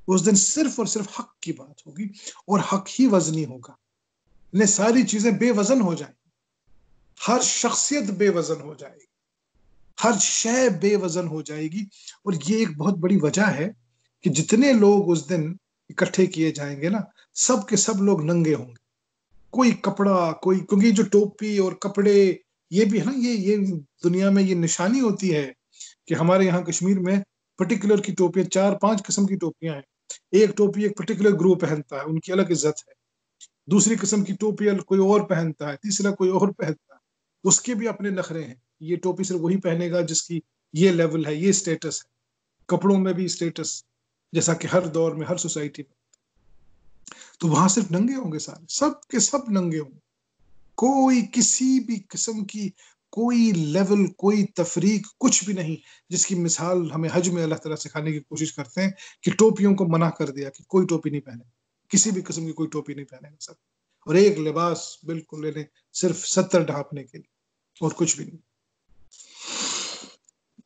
اس دن صرف اور صرف حق کی بات ہوگی، اور حق ہی وزنی ہوگا. انہیں ساری چیزیں بے وزن ہو جائیں، ہر شخصیت بے وزن ہو جائے گی. ہر شے بے وزن ہو جائے گی. اور یہ ایک بہت بڑی وجہ ہے کہ جتنے لوگ اس دن اکٹھے کیے جائیں گے نا، سب کے سب لوگ ننگے ہوں گے. کوئی کپڑا، کوئی، کیونکہ جو ٹوپی اور کپڑے یہ بھی ہے نا، یہ دنیا میں یہ نشانی ہوتی ہے کہ ہمارے یہاں کشمیر میں پرٹیکولر کی ٹوپیاں، 4-5 قسم کی ٹوپیاں ہیں. ایک ٹوپی ایک پرٹیکولر گروپ پہنتا ہے، ان کی الگ عزت ہے. دوسری قسم کی ٹوپی کوئی اور پہنتا ہے، تیسرا کوئی اور پہنتا ہے، اس کے بھی اپنے نخرے ہیں. یہ ٹوپی صرف وہی پہنے گا جس کی یہ لیول ہے، یہ سٹیٹس ہے. کپڑوں میں بھی سٹیٹس، جیسا کہ ہر دور میں، ہر سوسائٹی میں. تو وہاں صرف ننگے ہوں گے، سارے سب کے سب ننگے ہوں گے. کوئی کسی بھی قسم کی کوئی لیول، کوئی تفریق، کچھ بھی نہیں. جس کی مثال ہمیں حج میں اللہ تعالیٰ سکھانے کی کوشش کرتے ہیں کہ ٹوپیوں کو منع کر دیا کہ کوئی ٹوپی نہیں پہنے، کسی بھی قسم کی کوئی ٹوپی نہیں پہنے گا سب. اور ایک لباس بالکل لینے، صرف 70 ڈھانپنے کے لیے، اور کچھ بھی نہیں.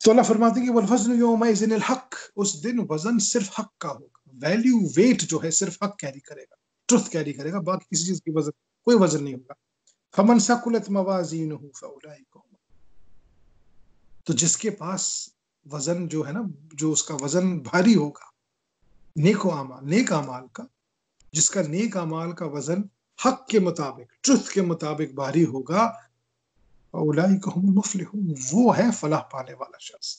تو اللہ فرماتے ہیں کہ والوزن یومئذ الحق، اس دن وزن صرف حق کا ہوگا. ویلیو، ویٹ جو ہے صرف حق کیری کرے گا، ٹروتھ کیری کرے گا، باقی کسی چیز کی وزن، کوئی وزن نہیں ہوگا. فمن ثقلت موازینہ فاولئک هم، تو جس کے پاس وزن جو ہے نا، جو اس کا وزن بھاری ہوگا نیک و اعمال، نیک اعمال کا، جس کا نیک اعمال کا وزن حق کے مطابق، ٹروتھ کے مطابق بھاری ہوگا، اولئک هم المفلحون، وہ ہے فلاح پانے والا شخص.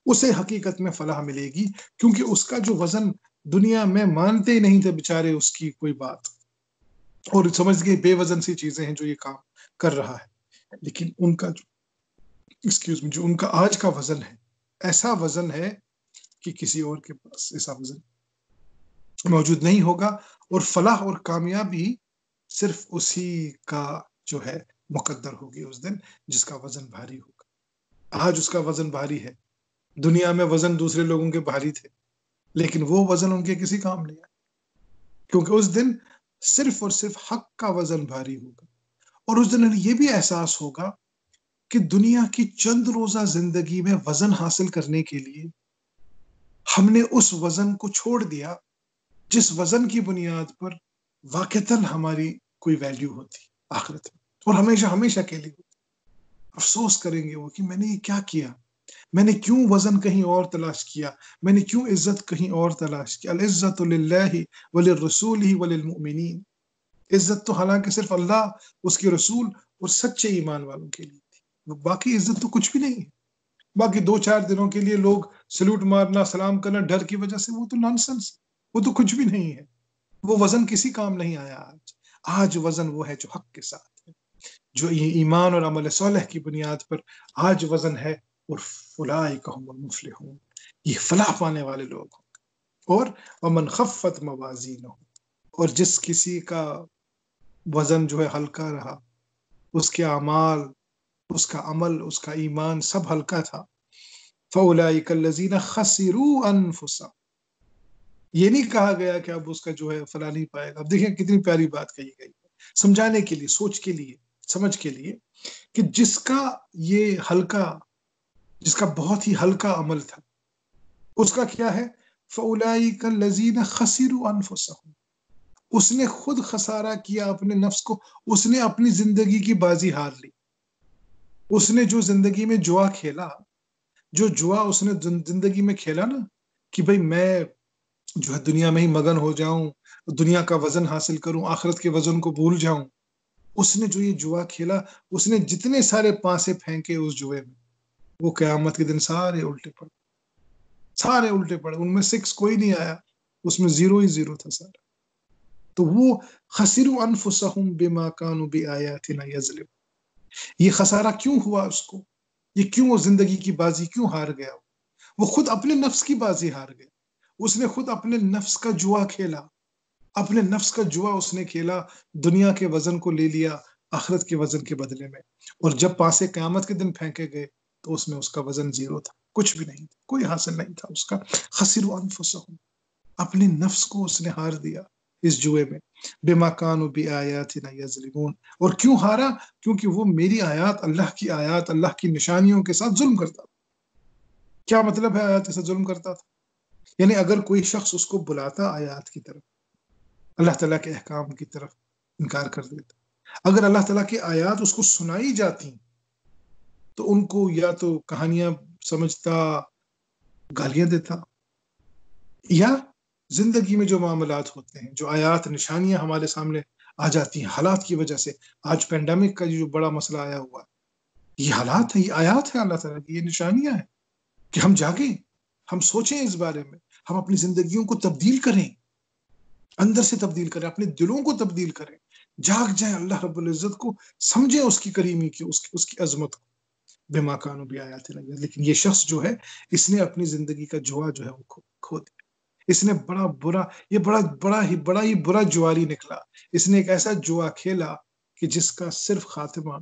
اسے حقیقت میں فلاح ملے گی، کیونکہ اس کا جو وزن دنیا میں مانتے ہی نہیں تھے بیچارے اس کی کوئی بات، اور سمجھ گئے بے وزن سی چیزیں ہیں جو یہ کام کر رہا ہے. لیکن ان کا جو ان کا آج کا وزن ہے، ایسا وزن ہے کہ کسی اور کے پاس ایسا وزن موجود نہیں ہوگا. اور فلاح اور کامیابی صرف اسی کا جو ہے مقدر ہوگی اس دن، جس کا وزن بھاری ہوگا. آج اس کا وزن بھاری ہے. دنیا میں وزن دوسرے لوگوں کے بھاری تھے، لیکن وہ وزن ان کے کسی کام نہیں آئے، کیونکہ اس دن صرف اور صرف حق کا وزن بھاری ہوگا. اور اس دن یہ بھی احساس ہوگا کہ دنیا کی چند روزہ زندگی میں وزن حاصل کرنے کے لیے ہم نے اس وزن کو چھوڑ دیا جس وزن کی بنیاد پر واقعتاً ہماری کوئی ویلیو ہوتی آخرت میں، اور ہمیشہ ہمیشہ کے لیے. افسوس کریں گے وہ کہ میں نے یہ کیا کیا، میں نے کیوں وزن کہیں اور تلاش کیا، میں نے کیوں عزت کہیں اور تلاش کیا. العزت للہ وللرسولہ وللمؤمنین، عزت تو حالانکہ صرف اللہ، اس کے رسول اور سچے ایمان والوں کے لیے تھی. باقی عزت تو کچھ بھی نہیں ہے. باقی 2-4 دنوں کے لیے لوگ سلوٹ مارنا، سلام کرنا ڈر کی وجہ سے، وہ تو نانسنس، وہ تو کچھ بھی نہیں ہے. وہ وزن کسی کام نہیں آیا. آج وزن وہ ہے جو حق کے ساتھ ہے، جو ایمان اور عمل صالح کی بنیاد پر آج وزن ہے. اور اولئک هم المفلحون، یہ فلاح پانے والے لوگ ہوں. اور ومن خفت موازینہ، اور جس کسی کا وزن جو ہے ہلکا رہا، اس کے اعمال، اس کا عمل، اس کا ایمان سب ہلکا تھا، فاولئک الذین خسروا انفسهم، یہ نہیں کہا گیا کہ اب اس کا جو ہے فلاح نہیں پائے گا. اب دیکھیں کتنی پیاری بات کہی گئی ہے، سمجھانے کے لیے، سوچ کے لیے، سمجھ کے لیے، کہ جس کا یہ ہلکا، جس کا بہت ہی ہلکا عمل تھا، اس کا کیا ہے؟ فاولئک الذین خسروا انفسهم، اس نے خود خسارہ کیا اپنے نفس کو، اس نے اپنی زندگی کی بازی ہار لی. اس نے جو زندگی میں جوا کھیلا، جو جوا اس نے زندگی میں کھیلا نا، کہ بھئی میں جو ہے دنیا میں ہی مگن ہو جاؤں، دنیا کا وزن حاصل کروں، آخرت کے وزن کو بھول جاؤں. اس نے جو یہ جوا کھیلا، اس نے جتنے سارے پانسے پھینکے اس جوئے میں، وہ قیامت کے دن سارے الٹے پڑے، سارے الٹے پڑے. ان میں 6 کوئی نہیں آیا، اس میں 0 ہی 0 تھا سارا. تو وہ خسروا انفسهم بما كانوا بآياتنا يظلمون، یہ خسارہ کیوں ہوا اس کو؟ یہ کیوں وہ زندگی کی بازی کیوں ہار گیا؟ وہ خود اپنے نفس کی بازی ہار گیا. اس نے خود اپنے نفس کا جوا کھیلا، اپنے نفس کا جوا اس نے کھیلا، دنیا کے وزن کو لے لیا آخرت کے وزن کے بدلے میں. اور جب پاسے قیامت کے دن پھینکے گئے تو اس میں اس کا وزن 0 تھا، کچھ بھی نہیں تھا، کوئی حاصل نہیں تھا اس کا. خسروا انفسهم، اپنے نفس کو اس نے ہار دیا اس جوئے میں. بما كانوا بآياتنا يظلمون، اور کیوں ہارا؟ کیونکہ وہ میری آیات، اللہ کی آیات، اللہ کی نشانیوں کے ساتھ ظلم کرتا تھا. کیا مطلب ہے آیات کے ساتھ ظلم کرتا تھا؟ یعنی اگر کوئی شخص اس کو بلاتا آیات کی طرف، اللہ تعالیٰ کے احکام کی طرف، انکار کر دیتا. اگر اللہ تعالیٰ کی آیات اس کو سنائی جاتی تو ان کو یا تو کہانیاں سمجھتا، گالیاں دیتا، یا زندگی میں جو معاملات ہوتے ہیں، جو آیات نشانیاں ہمارے سامنے آ جاتی ہیں حالات کی وجہ سے، آج پینڈیمک کا جو بڑا مسئلہ آیا ہوا ہے، یہ حالات ہیں، یہ آیات ہیں اللہ تعالیٰ کی، یہ نشانیاں ہیں کہ ہم جاگیں، ہم سوچیں اس بارے میں، ہم اپنی زندگیوں کو تبدیل کریں، اندر سے تبدیل کریں، اپنے دلوں کو تبدیل کریں، جاگ جائیں اللہ رب العزت کو، سمجھیں اس کی کریمی کی، اس کی عظمت کو، بما کانوا بآیاتنا یظلمون۔ لیکن یہ شخص جو ہے، اس نے اپنی زندگی کا جوا جو ہے وہ کھو دیا، اس نے بڑا برا، یہ بڑا ہی برا جواری نکلا، اس نے ایک ایسا جوا کھیلا کہ جس کا صرف خاتمہ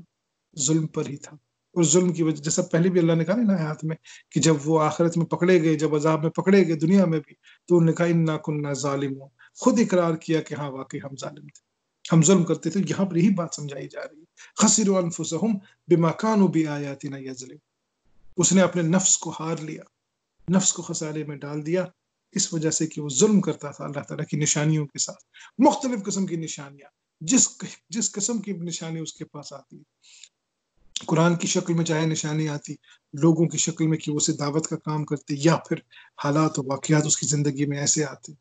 ظلم پر ہی تھا، اور ظلم کی وجہ، جیسا پہلے بھی اللہ نے کہا نا آیات میں کہ جب وہ آخرت میں پکڑے گئے، جب عذاب میں پکڑے گئے دنیا میں بھی، تو انہوں نے کہا انا کننا ظالمون، خود اقرار کیا کہ ہاں واقعی ہم ظالم تھے، ہم ظلم کرتے تھے۔ یہاں پر یہی بات سمجھائی جا رہی ہے، خسروا انفسهم بما كانوا بآياتنا يظلمون، اس نے اپنے نفس کو ہار لیا، نفس کو خسارے میں ڈال دیا، اس وجہ سے کہ وہ ظلم کرتا تھا اللہ تعالیٰ کی نشانیوں کے ساتھ، مختلف قسم کی نشانیاں، جس قسم کی نشانی اس کے پاس آتی ہے، قرآن کی شکل میں چاہے نشانی آتی، لوگوں کی شکل میں کہ وہ اسے دعوت کا کام کرتے، یا پھر حالات و واقعات اس کی زندگی میں ایسے آتے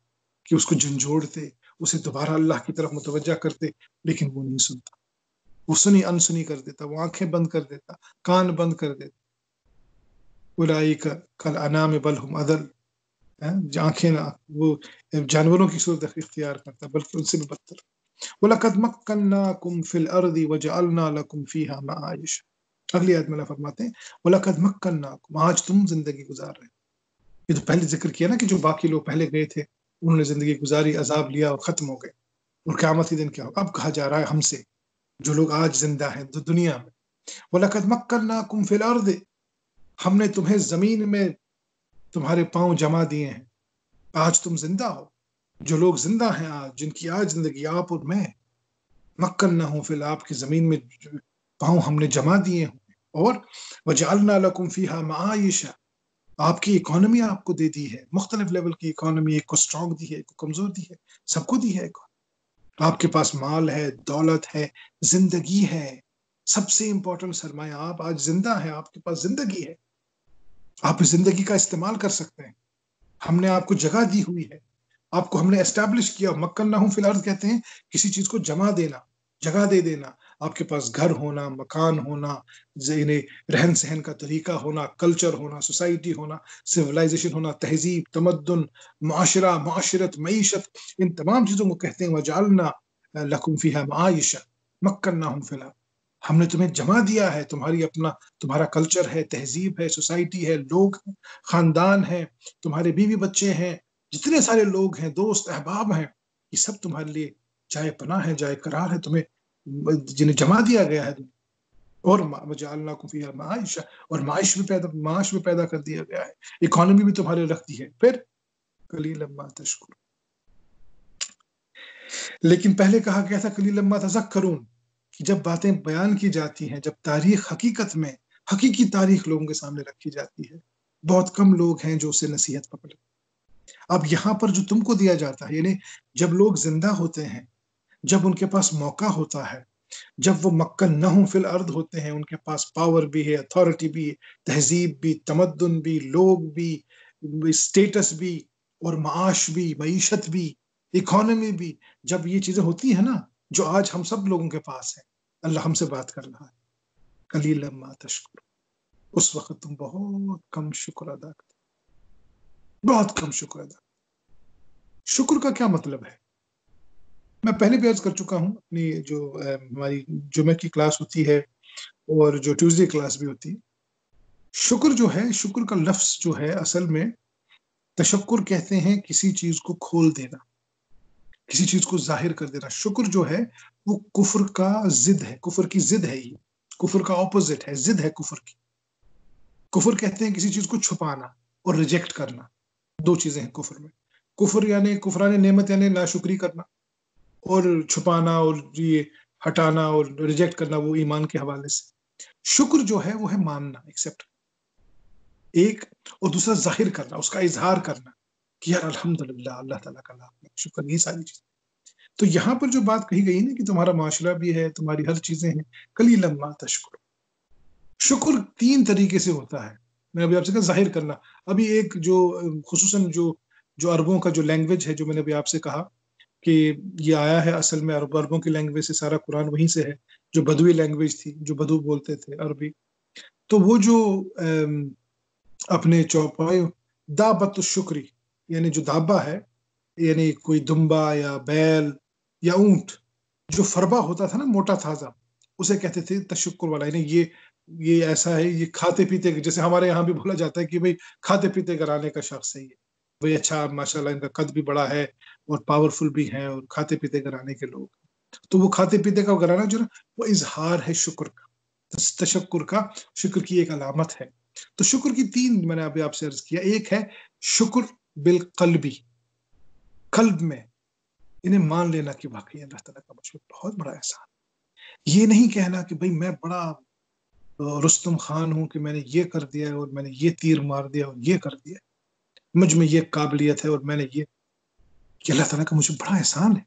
کہ اس کو جھنجھوڑتے، اسے دوبارہ اللہ کی طرف متوجہ کرتے، لیکن وہ نہیں سنتا، وہ سنی انسنی کر دیتا، وہ آنکھیں بند کر دیتا، کان بند کر دیتا۔ اولئک کالانعام بل هم اضل، آنکھیں نہ، وہ جانوروں کی صورت اختیار کرتا بلکہ ان سے بھی بدتر۔ وَلَقَدْ مَكَّنَّاكُمْ فِي الْأَرْضِ وَجَعَلْنَا لَكُمْ فِيهَا مَعَائِشَ، اگلی آیت میں اللہ فرماتے ہیں وَلَقَدْ مَكَّنَّاكُمْ، آج تم زندگی گزار رہے، یہ تو پہلے ذکر کیا نا کہ جو باقی لوگ پہلے گئے تھے انہوں نے زندگی گزاری، عذاب لیا اور ختم ہو گئے، اور قیامت کے دن کیا ہوگا؟ اب کہا جا رہا ہے ہم سے جو لوگ آج زندہ ہیں دنیا میں، وَلَقَدْ مَكَّنَّاكُمْ فِي الْأَرْضِ، ہم نے تمہیں زمین میں تمہارے پاؤں جما دیے ہیں، آج تم زندہ ہو، جو لوگ زندہ ہیں آج، جن کی آج زندگی، آپ اور میں، مکن نہ ہوں فی الحال آپ کی زمین میں پاؤں ہم نے جما دیے ہوں، اور وجعلنا لکم فیہا معایش، آپ کی اکانومی آپ کو دے دی ہے، مختلف لیول کی اکانومی، ایک کو سٹرونگ دی ہے، ایک کو کمزور دی ہے، سب کو دی ہے، آپ کے پاس مال ہے، دولت ہے، زندگی ہے، سب سے امپورٹنٹ سرمایہ، آپ آج زندہ ہیں، آپ کے پاس زندگی ہے، آپ اس زندگی کا استعمال کر سکتے ہیں، ہم نے آپ کو جگہ دی ہوئی ہے، آپ کو ہم نے اسٹیبلش کیا، مکنہم فی الارض کہتے ہیں کسی چیز کو جمع دینا، جگہ دے دینا، آپ کے پاس گھر ہونا، مکان ہونا، رہن سہن کا طریقہ ہونا، کلچر ہونا، سوسائٹی ہونا، سویلائزیشن ہونا، تہذیب، تمدن، معاشرہ، معاشرت، معیشت، ان تمام چیزوں کو کہتے ہیں وجعلنا لکم فیہا معایش مکنہم فی الارض، ہم نے تمہیں جمع دیا ہے، تمہارا کلچر ہے، تہذیب ہے، سوسائٹی ہے، لوگ ہیں، خاندان ہے، تمہارے بیوی بچے ہیں، جتنے سارے لوگ ہیں، دوست احباب ہیں، یہ سب تمہارے لیے جائے پناہ ہے، جائے قرار ہے، تمہیں جنہیں جمع دیا گیا ہے، اور وجعلناکم فیہا معایش، اور معاش بھی پیدا کر دیا گیا ہے، اکانومی بھی تمہارے رکھ دی ہے، پھر قلیلا ما تشکر، لیکن پہلے کہا گیا تھا قلیلا ما تذکرون، کہ جب باتیں بیان کی جاتی ہیں، جب تاریخ حقیقت میں حقیقی تاریخ لوگوں کے سامنے رکھی جاتی ہے، بہت کم لوگ ہیں جو اسے نصیحت پکڑے۔ اب یہاں پر جو تم کو دیا جاتا ہے، یعنی جب لوگ زندہ ہوتے ہیں، جب ان کے پاس موقع ہوتا ہے، جب وہ مکن نہ ہوں فی الارض ہوتے ہیں، ان کے پاس پاور بھی ہے، اتھارٹی بھی، تہذیب بھی، تمدن بھی، لوگ بھی، اسٹیٹس بھی، اور معاش بھی، معیشت بھی، اکانومی بھی، جب یہ چیزیں ہوتی ہیں نا جو آج ہم سب لوگوں کے پاس ہے، اللہ ہم سے بات کر رہا ہے قلیلا ما تشکر، اس وقت تم بہت کم شکر ادا کرتے، بہت کم شکر ادا۔ شکر کا کیا مطلب ہے؟ میں پہلے بھی عرض کر چکا ہوں، اپنی جو ہماری جمعہ کی کلاس ہوتی ہے اور جو ٹیوزڈے کلاس بھی ہوتی ہے، شکر جو ہے، شکر کا لفظ جو ہے اصل میں تشکر کہتے ہیں کسی چیز کو کھول دینا، کسی چیز کو ظاہر کر دینا۔ شکر جو ہے وہ کفر کا ضد ہے، کفر کی ضد ہے، یہ کفر کا اپوزٹ ہے، ضد ہے کفر کی۔ کفر کہتے ہیں کسی چیز کو چھپانا اور ریجیکٹ کرنا، دو چیزیں ہیں کفر میں۔ کفر یعنی کفران نعمت، یعنی ناشکری کرنا، اور چھپانا اور یہ ہٹانا اور ریجیکٹ کرنا وہ ایمان کے حوالے سے۔ شکر جو ہے وہ ہے ماننا، ایکسپٹ، ایک، اور دوسرا ظاہر کرنا، اس کا اظہار کرنا کہ یار الحمدللہ، اللہ تعالیٰ کا لاکھ شکر، یہ ساری چیزیں۔ تو یہاں پر جو بات کہی گئی نا کہ تمہارا معاشرہ بھی ہے، تمہاری ہر چیزیں ہیں، قلیلا ما تشکر، شکر 3 طریقے سے ہوتا ہے. میں ابھی آپ سے کہا ظاہر کرنا. ابھی ایک جو خصوصاً جو عربوں کا جو لینگویج ہے، جو میں نے ابھی آپ سے کہا کہ یہ آیا ہے اصل میں عربوں کی لینگویج سے، سارا قرآن وہیں سے ہے، جو بدوی لینگویج تھی، جو بدو بولتے تھے عربی. تو وہ جو اپنے چوپائے دابت الشکری، یعنی جو دابا ہے، یعنی کوئی دمبا یا بیل یا اونٹ جو فربا ہوتا تھا نا، موٹا تازہ، اسے کہتے تھے تشکر والا. یعنی یہ ایسا ہے، یہ کھاتے پیتے، جیسے ہمارے یہاں بھی بولا جاتا ہے کہ بھئی کھاتے پیتے گھرانے کا شخص ہے یہ، بھئی اچھا ماشاءاللہ ان کا قد بھی بڑا ہے اور پاورفل بھی ہیں اور کھاتے پیتے گھرانے کے لوگ. تو وہ کھاتے پیتے کا گھرانا جو نا، وہ اظہار ہے شکر کا، تشکر کا، شکر کی ایک علامت ہے. تو شکر کی 3 میں نے ابھی آپ سے عرض کیا. ایک ہے شکر بالقلبی، قلب میں انہیں مان لینا کہ واقعی اللہ تعالیٰ کا مجھ پہ بہت بڑا احسان. یہ نہیں کہنا کہ بھئی میں بڑا رستم خان ہوں کہ میں نے یہ کر دیا اور میں نے یہ تیر مار دیا اور یہ کر دیا، مجھ میں یہ قابلیت ہے اور میں نے یہ، کہ اللہ تعالیٰ کا مجھے بڑا احسان ہے.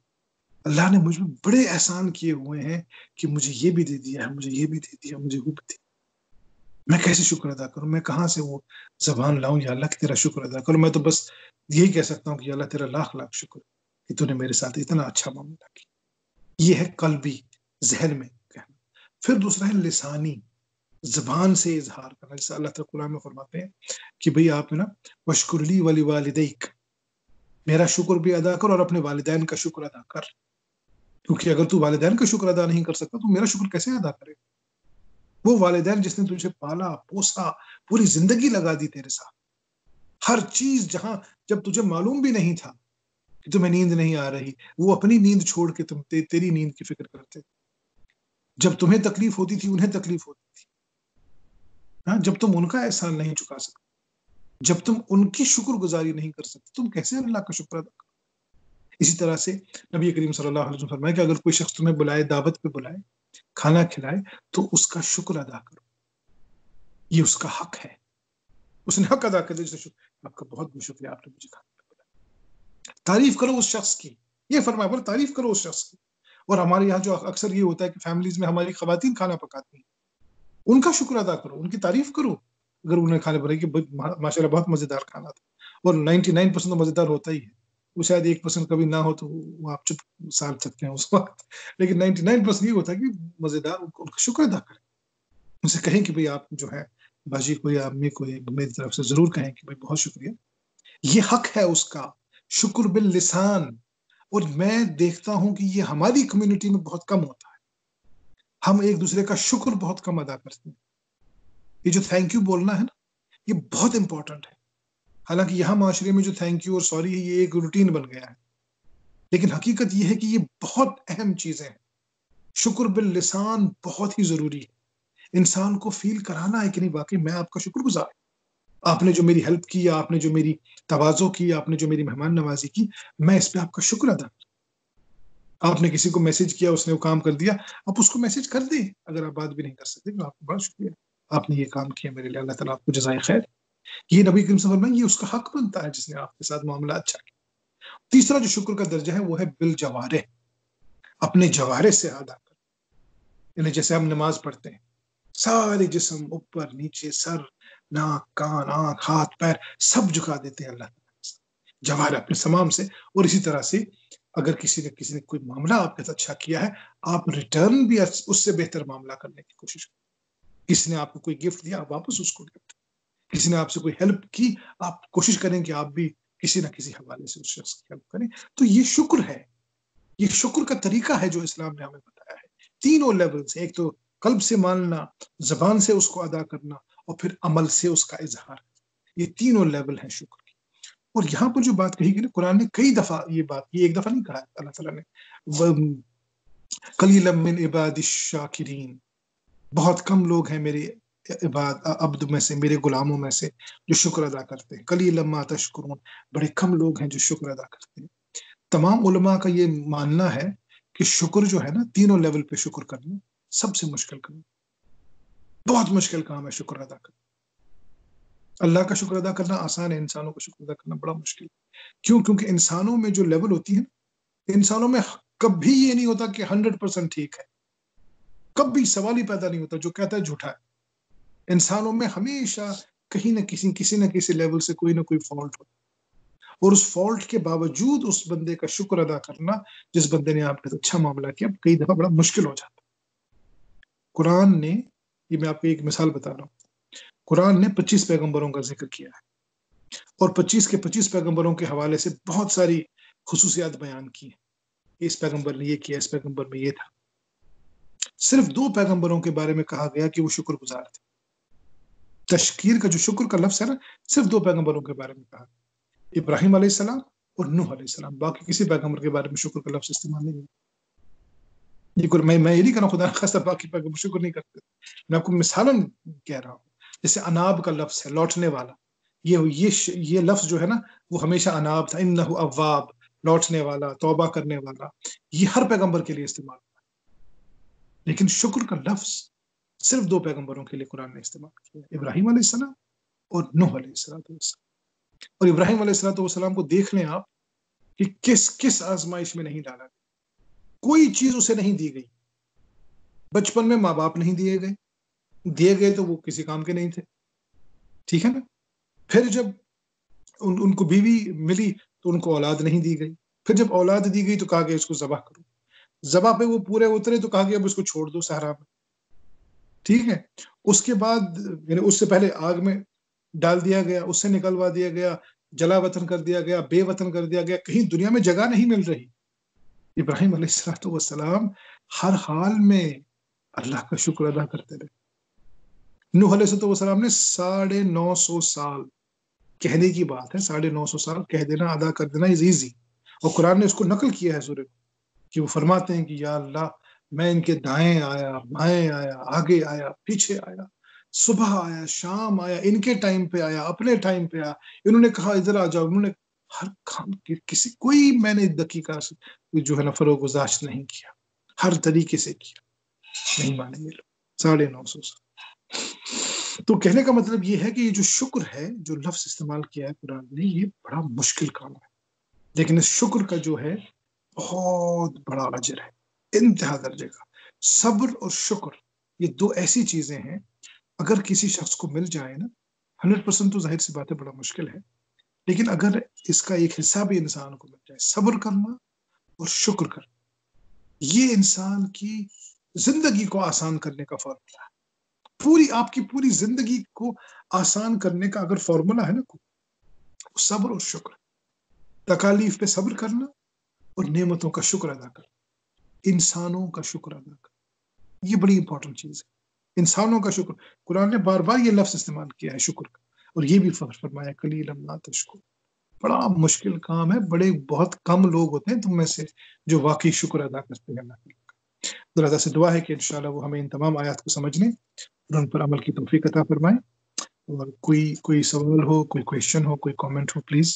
اللہ نے مجھ میں بڑے احسان کیے ہوئے ہیں کہ مجھے یہ بھی دے دیا ہے، مجھے یہ بھی دے دیا، مجھے وہ بھی دے دیا. میں کیسے شکر ادا کروں؟ میں کہاں سے وہ زبان لاؤں یا اللہ کہ تیرا شکر ادا کروں؟ میں تو بس یہی کہہ سکتا ہوں کہ اللہ تیرا لاکھ لاکھ شکر کہ تو نے میرے ساتھ اتنا اچھا معاملہ کیا. یہ ہے قلبی، ذہن میں کہنا. پھر دوسرا ہے لسانی، زبان سے اظہار کرنا. جیسے اللہ تعالیٰ قرآن میں فرماتے ہیں کہ بھئی آپ نا وشکر لی ولی والدیک، میرا شکر بھی ادا کر اور اپنے والدین کا شکر ادا کر. کیونکہ اگر تو والدین کا شکر ادا نہیں کر سکتا تو میرا شکر کیسے ادا کرے؟ وہ والدین جس نے تجھے پالا پوسا، پوری زندگی لگا دی تیرے ساتھ، ہر چیز، جہاں جب تجھے معلوم بھی نہیں تھا کہ تمہیں نیند نہیں آ رہی، وہ اپنی نیند چھوڑ کے تیری نیند کی فکر کرتے. جب تمہیں تکلیف ہوتی تھی انہیں تکلیف ہوتی تھی. ہاں، جب تم ان کا احسان نہیں چکا سکتے، جب تم ان کی شکر گزاری نہیں کر سکتے، تم کیسے اللہ کا شکر ادا کرو؟ اسی طرح سے نبی کریم صلی اللہ علیہ وسلم فرمائے کہ اگر کوئی شخص تمہیں بلائے، دعوت پہ بلائے، کھانا کھلائے، تو اس کا شکر ادا کرو، یہ اس کا حق ہے. اس نے حق ادا کر دیا، آپ کا بہت بہت شکریہ، آپ نے مجھے کھانا بلایا. تعریف کرو اس شخص کی، یہ فرمایا پر تعریف کرو اس شخص کی. اور ہمارے یہاں جو اکثر یہ ہوتا ہے کہ فیملیز میں ہماری خواتین کھانا پکاتی ہیں، ان کا شکر ادا کرو، ان کی تعریف کرو. اگر انہیں کھانے بنائے کہ ماشاءاللہ بہت مزیدار کھانا تھا، اور 99% مزیدار ہوتا ہی ہے، وہ شاید 1% کبھی نہ ہو تو وہ آپ چپ سال سکتے ہیں اس وقت، لیکن 99% یہ ہوتا ہے کہ مزیدار. ان کا شکر ادا کریں، ان سے کہیں کہ بھئی آپ جو ہے باجی کو یا امی کو میری طرف سے ضرور کہیں کہ بھئی بہت شکریہ. یہ حق ہے اس کا، شکر باللسان. اور میں دیکھتا ہوں کہ یہ ہماری کمیونٹی میں بہت کم ہوتا ہے. ہم ایک دوسرے کا شکر بہت کم ادا کرتے ہیں. یہ جو تھینک یو بولنا ہے نا، یہ بہت امپورٹنٹ ہے. حالانکہ یہاں معاشرے میں جو تھینک یو اور سوری ہے، یہ ایک روٹین بن گیا ہے، لیکن حقیقت یہ ہے کہ یہ بہت اہم چیزیں ہیں. شکر باللسان بہت ہی ضروری ہے. انسان کو فیل کرانا ہے کہ نہیں واقعی میں آپ کا شکر گزار، آپ نے جو میری ہیلپ کی، آپ نے جو میری تواضع کی، آپ نے جو میری مہمان نوازی کی، میں اس پہ آپ کا شکر ادا. آپ نے کسی کو میسج کیا، اس نے وہ کام کر دیا، آپ اس کو میسج کر دیں. اگر آپ بات بھی نہیں کر سکتے تو آپ کا بڑا شکریہ، آپ نے یہ کام کیا میرے لیے، اللہ تعالیٰ آپ کو جزائے خیر. یہ نبی کریم صلی اللہ علیہ وسلم، یہ اس کا حق بنتا ہے جس نے آپ کے ساتھ معاملہ اچھا کیا. تیسرا جو شکر کا درجہ ہے وہ ہے بالجوارح، اپنے جوارح سے ادا کر. یعنی جیسے ہم نماز پڑھتے ہیں، سارے جسم، اوپر نیچے، سر، ناک، کان، آنکھ، ہاتھ، پیر، سب جھکا دیتے ہیں اللہ تعالیٰ، جوارح اپنے تمام سے. اور اسی طرح سے اگر کسی نے کوئی معاملہ آپ کے ساتھ اچھا کیا ہے، آپ ریٹرن بھی اس سے بہتر معاملہ کرنے کی کوشش کریں. کسی نے آپ کو کوئی گفٹ دیا، آپ واپس اس کو گفٹ. کسی نے آپ سے کوئی ہیلپ کی، آپ کوشش کریں کہ آپ بھی کسی نہ کسی حوالے سے اس شخص کی ہیلپ کریں. تو یہ شکر ہے، یہ شکر کا طریقہ ہے جو اسلام نے ہمیں بتایا ہے. تینوں لیول سے، ایک تو قلب سے ماننا، زبان سے اس کو ادا کرنا، اور پھر عمل سے اس کا اظہار. یہ تینوں لیول ہیں شکر کی. اور یہاں پر جو بات کہی گئی نا، قرآن نے کئی دفعہ یہ بات، یہ ایک دفعہ نہیں کہا اللہ تعالیٰ نے، قلیلا من عباد الشاکرین، بہت کم لوگ ہیں میرے عبد میں سے، میرے غلاموں میں سے جو شکر ادا کرتے ہیں. قلیلا ما تشکرون، بڑے کم لوگ ہیں جو شکر ادا کرتے ہیں. تمام علماء کا یہ ماننا ہے کہ شکر جو ہے نا، تینوں لیول پہ شکر کرنا سب سے مشکل کام، بہت مشکل کام ہے شکر ادا کرنا. اللہ کا شکر ادا کرنا آسان ہے، انسانوں کا شکر ادا کرنا بڑا مشکل. کیوں؟ کیونکہ انسانوں میں جو لیول ہوتی ہے، انسانوں میں کبھی یہ نہیں ہوتا کہ 100% ٹھیک ہے. کبھی سوال ہی پیدا نہیں ہوتا، جو کہتا ہے جھوٹا ہے. انسانوں میں ہمیشہ کہیں نہ کسی نہ کسی لیول سے کوئی نہ کوئی فالٹ ہو، اور اس فالٹ کے باوجود اس بندے کا شکر ادا کرنا جس بندے نے آپ کے اچھا معاملہ کیا کئی دفعہ بڑا مشکل ہو جاتا ہے۔ قرآن نے، یہ میں آپ کو ایک مثال بتا رہا ہوں، قرآن نے 25 پیغمبروں کا ذکر کیا ہے اور 25 کے 25 پیغمبروں کے حوالے سے بہت ساری خصوصیات بیان کی ہیں، اس پیغمبر نے یہ کیا، اس پیغمبر میں یہ تھا۔ صرف 2 پیغمبروں کے بارے میں کہا گیا کہ وہ شکر گزار تھے۔ تشکیر کا جو شکر کا لفظ ہے نا، صرف 2 پیغمبروں کے بارے میں کہا، ابراہیم علیہ السلام اور نوح علیہ السلام، باقی کسی پیغمبر کے بارے میں شکر کا لفظ استعمال نہیں ہے۔ میں یہ نہیں کہہ رہا ہوں خدا خاصہ باقی پیغمبر شکر نہیں کرتے، میں آپ کو مثالاً کہہ رہا ہوں۔ جیسے اناب کا لفظ ہے، لوٹنے والا، یہ لفظ جو ہے نا وہ ہمیشہ اناب تھا، انہ اواب، لوٹنے والا، توبہ کرنے والا، یہ ہر پیغمبر کے لیے استعمال ہوا۔ لیکن شکر کا لفظ صرف 2 پیغمبروں کے لیے قرآن نے استعمال کیا، ابراہیم علیہ السلام اور نوح علیہ السلام۔ اور ابراہیم علیہ السلام کو دیکھ لیں آپ کہ کس آزمائش میں نہیں ڈالا گیا، کوئی چیز اسے نہیں دی گئی۔ بچپن میں ماں باپ نہیں دیے گئے تو وہ کسی کام کے نہیں تھے، ٹھیک ہے نا۔ پھر جب ان کو بیوی ملی تو ان کو اولاد نہیں دی گئی، پھر جب اولاد دی گئی تو کہا گیا اس کو ذبح کرو، ذبح پہ وہ پورے اترے تو کہا گیا اب اس کو چھوڑ دو صحرا میں، ٹھیک ہے۔ اس کے بعد یعنی اس سے پہلے آگ میں ڈال دیا گیا، اس سے نکلوا دیا گیا، جلا وطن کر دیا گیا، بے وطن کر دیا گیا، کہیں دنیا میں جگہ نہیں مل رہی۔ ابراہیم علیہ السلام ہر حال میں اللہ کا شکر ادا کرتے رہے۔ نوح علیہ السلام نے 950 سال، کہنے کی بات ہے 950 سال کہہ دینا، ادا کر دینا از ایزی، اور قرآن نے اس کو نقل کیا ہے سورہ کہ وہ فرماتے ہیں کہ یا اللہ میں ان کے دائیں آیا، بائیں آیا، آگے آیا، پیچھے آیا، صبح آیا، شام آیا، ان کے ٹائم پہ آیا، اپنے ٹائم پہ آیا، انہوں نے کہا ادھر آ جاؤ، انہوں نے ہر کام کوئی میں نے دقیقہ جو ہے نا فروغ گزاشت نہیں کیا، ہر طریقے سے کیا، نہیں مانیں گے لوگ۔ 950 سال۔ تو کہنے کا مطلب یہ ہے کہ یہ جو شکر ہے، جو لفظ استعمال کیا ہے قرآن نے، یہ بڑا مشکل کام ہے، لیکن اس شکر کا جو ہے بہت بڑا اجر ہے، انتہا درجے کا۔ صبر اور شکر یہ 2 ایسی چیزیں ہیں، اگر کسی شخص کو مل جائے نا 100% تو ظاہر سی بات ہے بڑا مشکل ہے، لیکن اگر اس کا ایک حصہ بھی انسان کو مل جائے، صبر کرنا اور شکر کرنا، یہ انسان کی زندگی کو آسان کرنے کا فارمولا ہے۔ آپ کی پوری زندگی کو آسان کرنے کا اگر فارمولا ہے نا، صبر اور شکر، تکالیف پہ صبر کرنا اور نعمتوں کا شکر ادا کرنا، انسانوں کا شکر ادا کرنا، یہ بڑی امپورٹنٹ چیز ہے۔ انسانوں کا شکر، قرآن نے بار بار یہ لفظ استعمال کیا ہے شکر کا، اور یہ بھی فرمایا قلیلا ما تشکرون، بڑا مشکل کام ہے، بہت کم لوگ ہوتے ہیں تم میں سے جو واقعی شکر ادا کرتے ہیں اللہ کا۔ اللہ سے دعا ہے کہ انشاءاللہ وہ ہمیں ان تمام آیات کو سمجھنے اور ان پر عمل کی توفیق عطا فرمائے۔ اور کوئی سوال ہو، کوئی کویشچن ہو، کوئی کامنٹ ہو، پلیز